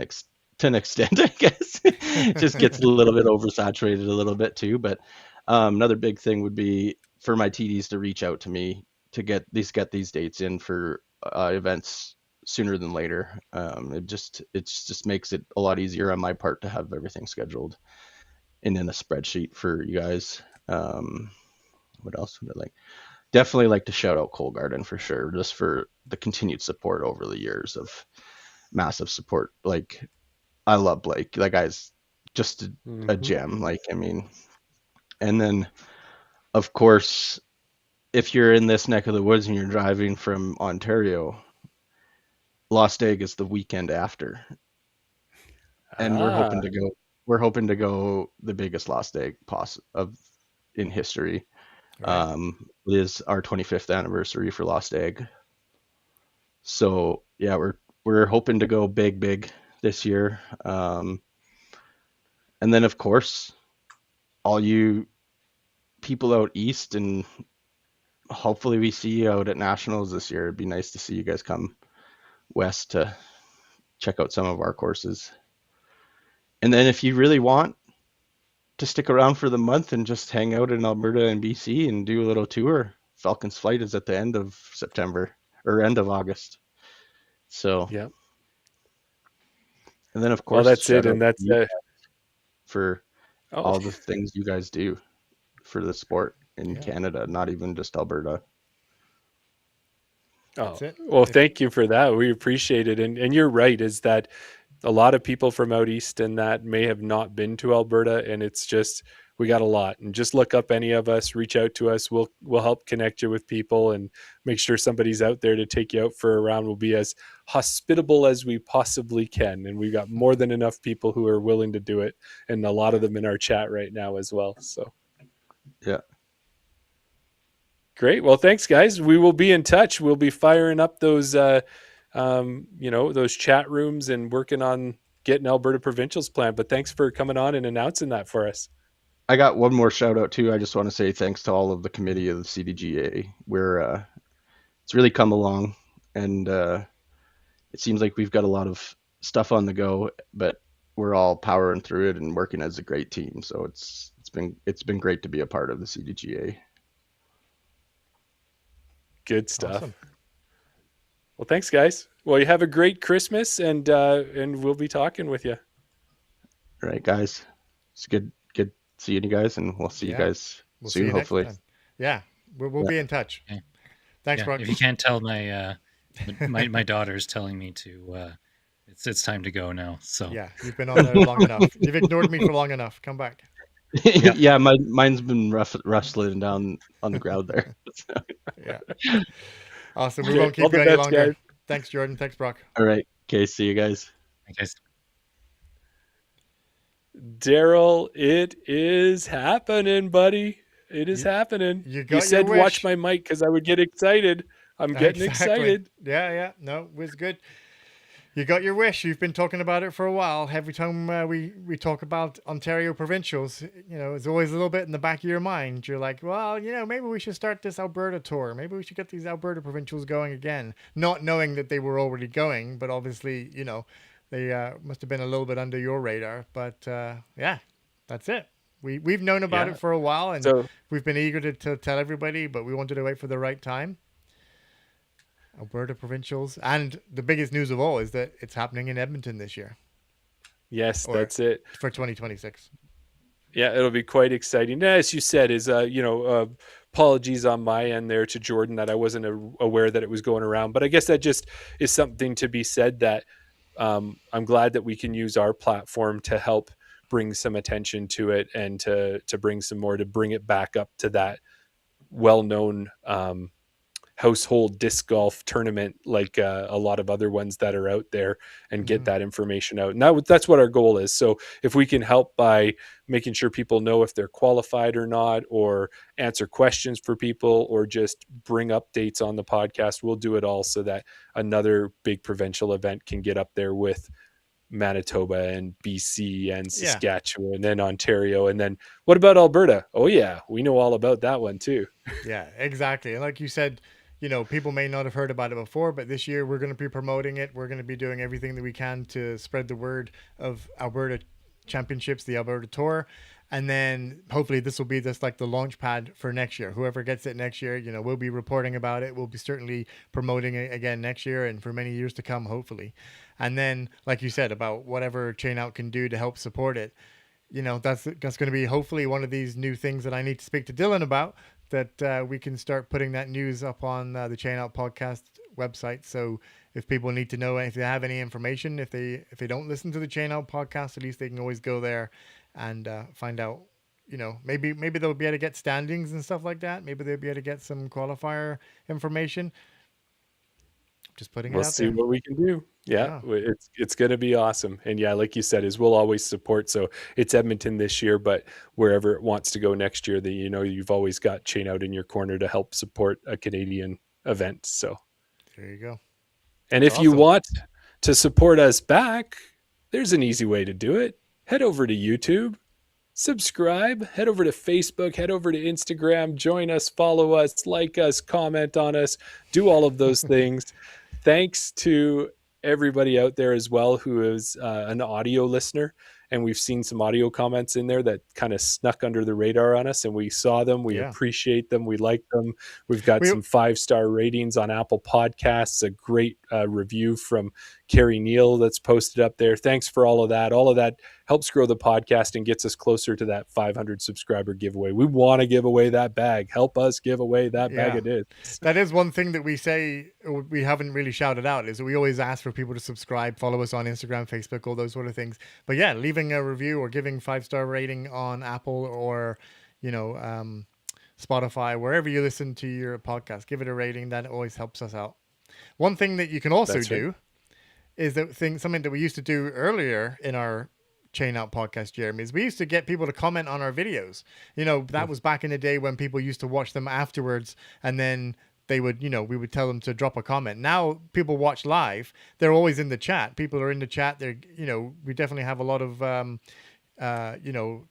extent, I guess. It just gets a little bit oversaturated a little bit too. But another big thing would be for my TDs to reach out to me to get these dates in for events sooner than later. It just makes it a lot easier on my part to have everything scheduled and in a spreadsheet for you guys. What else would I like? Definitely like to shout out Cole Garden for sure, just for the continued support over the years of massive support. Like, I love Blake. That guy's just a Mhm. gem. Like, I mean, and then of course, if you're in this neck of the woods and you're driving from Ontario, Lost Egg is the weekend after, and we're Ah, hoping to go. We're hoping to go the biggest Lost Egg of in history. Right. It is our 25th anniversary for Lost Egg, so yeah, we're hoping to go big this year. And then of course, all you people out east, and hopefully we see you out at nationals this year. It'd be nice to see you guys come west to check out some of our courses. And then if you really want to stick around for the month and just hang out in Alberta and BC and do a little tour, Falcons flight is at the end of September or end of August. So, yeah. and then of Well, course, that's it, shout out and to that's you for oh, all the things you guys do for the sport in Yeah. Canada, not even just Alberta. That's it. Well, thank you for that. We appreciate it, and you're right. Is that a lot of people from out east and that may have not been to Alberta, and it's just we got a lot. And just look up any of us, reach out to us. We'll help connect you with people and make sure somebody's out there to take you out for a round. We'll be as hospitable as we possibly can, and we've got more than enough people who are willing to do it, and a lot of them in our chat right now as well. So. Yeah. Great. Well, thanks, guys. We will be in touch. We'll be firing up those, those chat rooms and working on getting Alberta Provincials planned. But thanks for coming on and announcing that for us. I got one more shout out too. I just want to say thanks to all of the committee of the CDGA. It's really come along, and it seems like we've got a lot of stuff on the go, but we're all powering through it and working as a great team. So it's been great to be a part of the CDGA. Good stuff. Awesome. Well, thanks, guys. Well, you have a great Christmas, and we'll be talking with you. All right, guys. It's good seeing you guys, and we'll see you guys soon, hopefully. Next time. Yeah, we'll be in touch. Okay. Thanks, Yeah, Brock. if you can't tell, my daughter's telling me to it's time to go now. So Yeah, you've been on there long enough. You've ignored me for long enough. Come back. Yeah, mine's been rustling down on the ground there. Yeah. Awesome. We Okay, won't all keep you the any best, longer. guys. Thanks, Jordan. Thanks, Brock. All right. Okay, see you guys. okay. Daryl, it is happening, buddy. It is happening. you got You your said watch wish. my mic because I would get excited. I'm getting excited. Yeah. No, it was good. You got your wish. You've been talking about it for a while. Every time we talk about Ontario provincials, it's always a little bit in the back of your mind. You're like, well, maybe we should start this Alberta tour. Maybe we should get these Alberta provincials going again. Not knowing that they were already going, but obviously, they must have been a little bit under your radar. But yeah, that's it. We've known about it for a while, and So we've been eager to tell everybody, but we wanted to wait for the right time. Alberta provincials, and the biggest news of all is that it's happening in Edmonton this year. yes, Or- that's it. For 2026. Yeah, it'll be quite exciting. As you said, apologies on my end there to Jordan that I wasn't aware that it was going around. But I guess that just is something to be said that I'm glad that we can use our platform to help bring some attention to it and to bring some more, to bring it back up to that well-known household disc golf tournament like a lot of other ones that are out there, and get that information out. And that's what our goal is. So if we can help by making sure people know if they're qualified or not, or answer questions for people, or just bring updates on the podcast, we'll do it all so that another big provincial event can get up there with Manitoba and BC and Saskatchewan and then Ontario. And then what about Alberta? Oh yeah, we know all about that one too. Yeah, exactly. And like you said, people may not have heard about it before, but this year we're going to be promoting it. We're going to be doing everything that we can to spread the word of Alberta Championships, the Alberta Tour. And then hopefully this will be just like the launch pad for next year. Whoever gets it next year, we'll be reporting about it. We'll be certainly promoting it again next year and for many years to come, hopefully. And then, like you said, about whatever Chain Out can do to help support it, that's going to be hopefully one of these new things that I need to speak to Dylan about, that we can start putting that news up on the Chain Out podcast website. So if people need to know, if they have any information, if they don't listen to the Chain Out podcast, at least they can always go there and find out. Maybe they'll be able to get standings and stuff like that. Maybe they'll be able to get some qualifier information. Just putting it out there. We'll see what we can do. Yeah. It's going to be awesome. And yeah, like you said, we'll always support. So it's Edmonton this year, but wherever it wants to go next year, you've always got Chain Out in your corner to help support a Canadian event. So there you go. And if you want to support us back, there's an easy way to do it. Head over to YouTube, subscribe, head over to Facebook, head over to Instagram, join us, follow us, like us, comment on us, do all of those things. Thanks to everybody out there as well who is an audio listener. And we've seen some audio comments in there that kind of snuck under the radar on us, and we saw them. We appreciate them. We like them. We've got some 5-star ratings on Apple Podcasts, a great review from Carrie Neal that's posted up there. Thanks for all of that. All of that helps grow the podcast and gets us closer to that 500 subscriber giveaway. We want to give away that bag. Help us give away that bag of discs. That is one thing that we say we haven't really shouted out, is that we always ask for people to subscribe, follow us on Instagram, Facebook, all those sort of things. But yeah, leaving a review or giving 5-star rating on Apple or, Spotify, wherever you listen to your podcast, give it a rating. That always helps us out. One thing that you can also do is something that we used to do earlier in our Chain Out podcast, Jeremy, is we used to get people to comment on our videos. That was back in the day when people used to watch them afterwards, and then they would, we would tell them to drop a comment. Now people watch live. They're always in the chat. People are in the chat. They're, we definitely have a lot of,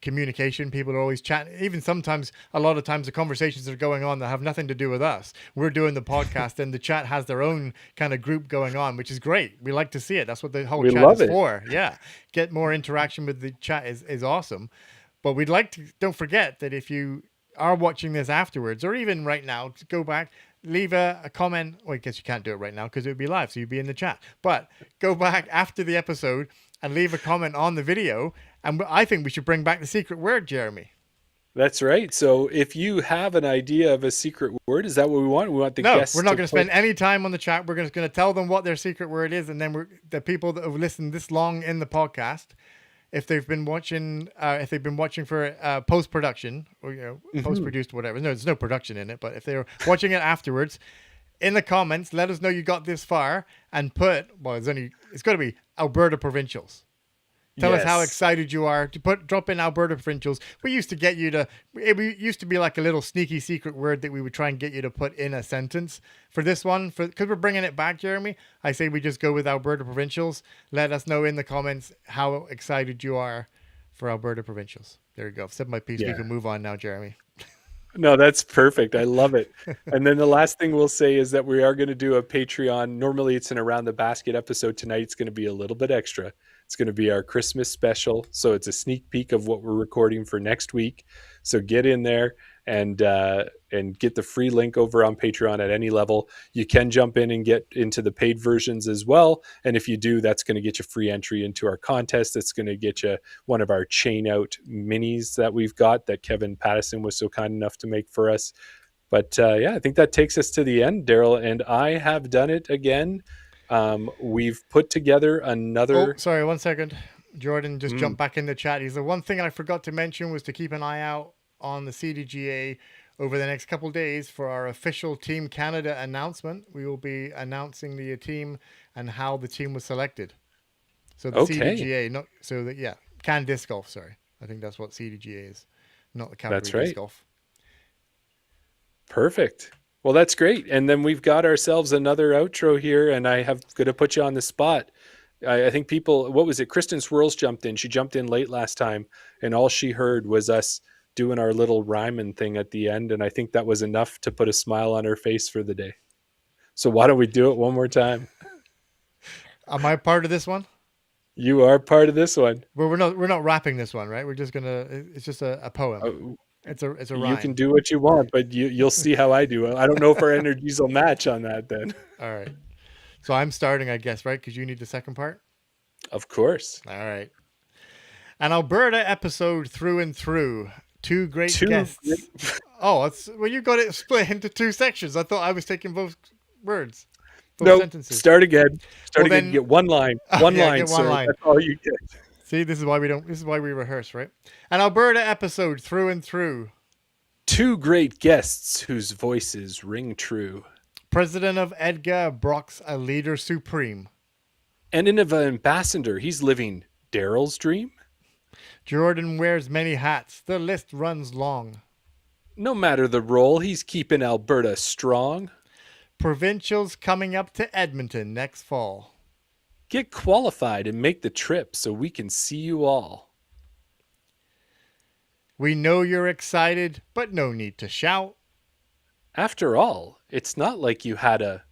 communication. People are always chatting. Even sometimes, a lot of times the conversations that are going on that have nothing to do with us. We're doing the podcast and the chat has their own kind of group going on, which is great. We like to see it. That's what the whole chat is for. Yeah. Get more interaction with the chat is awesome. But we'd like to, don't forget that if you are watching this afterwards, or even right now, go back, leave a comment. Well, I guess you can't do it right now because it would be live, so you'd be in the chat. But go back after the episode and leave a comment on the video. And I think we should bring back the secret word, Jeremy. That's right. So if you have an idea of a secret word, is that what we want? We want the guests. No, we're not going to spend any time on the chat. We're just going to tell them what their secret word is. And then the people that have listened this long in the podcast, if they've been watching, for post-production or, post-produced, whatever. No, there's no production in it. But if they're watching it afterwards, in the comments, let us know you got this far and it's got to be Alberta Provincials. Tell us how excited you are to drop in Alberta Provincials. We used to get you to, it used to be like a little sneaky secret word that we would try and get you to put in a sentence. For this one, because we're bringing it back, Jeremy, I say we just go with Alberta Provincials. Let us know in the comments how excited you are for Alberta Provincials. There you go. I've said my piece. We can move on now, Jeremy. No, that's perfect. I love it. And then the last thing we'll say is that we are going to do a Patreon. Normally it's an Around the Basket episode. Tonight it's going to be a little bit extra. It's going to be our Christmas special. So it's a sneak peek of what we're recording for next week. So get in there and get the free link over on Patreon at any level. You can jump in and get into the paid versions as well. And if you do, that's going to get you free entry into our contest. That's going to get you one of our Chain Out minis that we've got that Kevin Pattison was so kind enough to make for us. But I think that takes us to the end, Daryl. And I have done it again. We've put together another... Oh, sorry, 1 second. Jordan just jumped back in the chat. He's the one thing I forgot to mention was to keep an eye out on the CDGA over the next couple of days for our official Team Canada announcement. We will be announcing the team and how the team was selected. So the CDGA, Can Disc Golf, sorry. I think that's what CDGA is, not the Calgary Disc Golf. Perfect. Well, that's great. And then we've got ourselves another outro here, and I have going to put you on the spot. I think people, what was it? Kristen Swirls jumped in. She jumped in late last time, and all she heard was us doing our little rhyming thing at the end. And I think that was enough to put a smile on her face for the day. So why don't we do it one more time? Am I part of this one? You are part of this one. Well, we're not rapping this one, right? We're just it's just a poem. It's a rhyme. You can do what you want, but you'll see how I do it. I don't know if our energies will match on that then. All right. So I'm starting, I guess, right? Because you need the second part? Of course. All right. An Alberta episode through and through. Two great guests. You got it split into two sections. I thought I was taking both words. Both Nope. sentences. Start again. Well, Again. then- Get one line. Oh, One yeah, line, get one sir. line. That's all you get. See, this is why we rehearse, right? An Alberta episode through and through. Two great guests whose voices ring true. President of Edgar Brock's a leader supreme. And in of an ambassador, he's living Daryl's dream. Jordan wears many hats. The list runs long. No matter the role, he's keeping Alberta strong. Provincials coming up to Edmonton next fall. Get qualified and make the trip so we can see you all. We know you're excited, but no need to shout. After all, it's not like you had a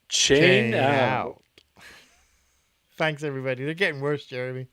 chain out. Thanks, everybody. They're getting worse, Jeremy.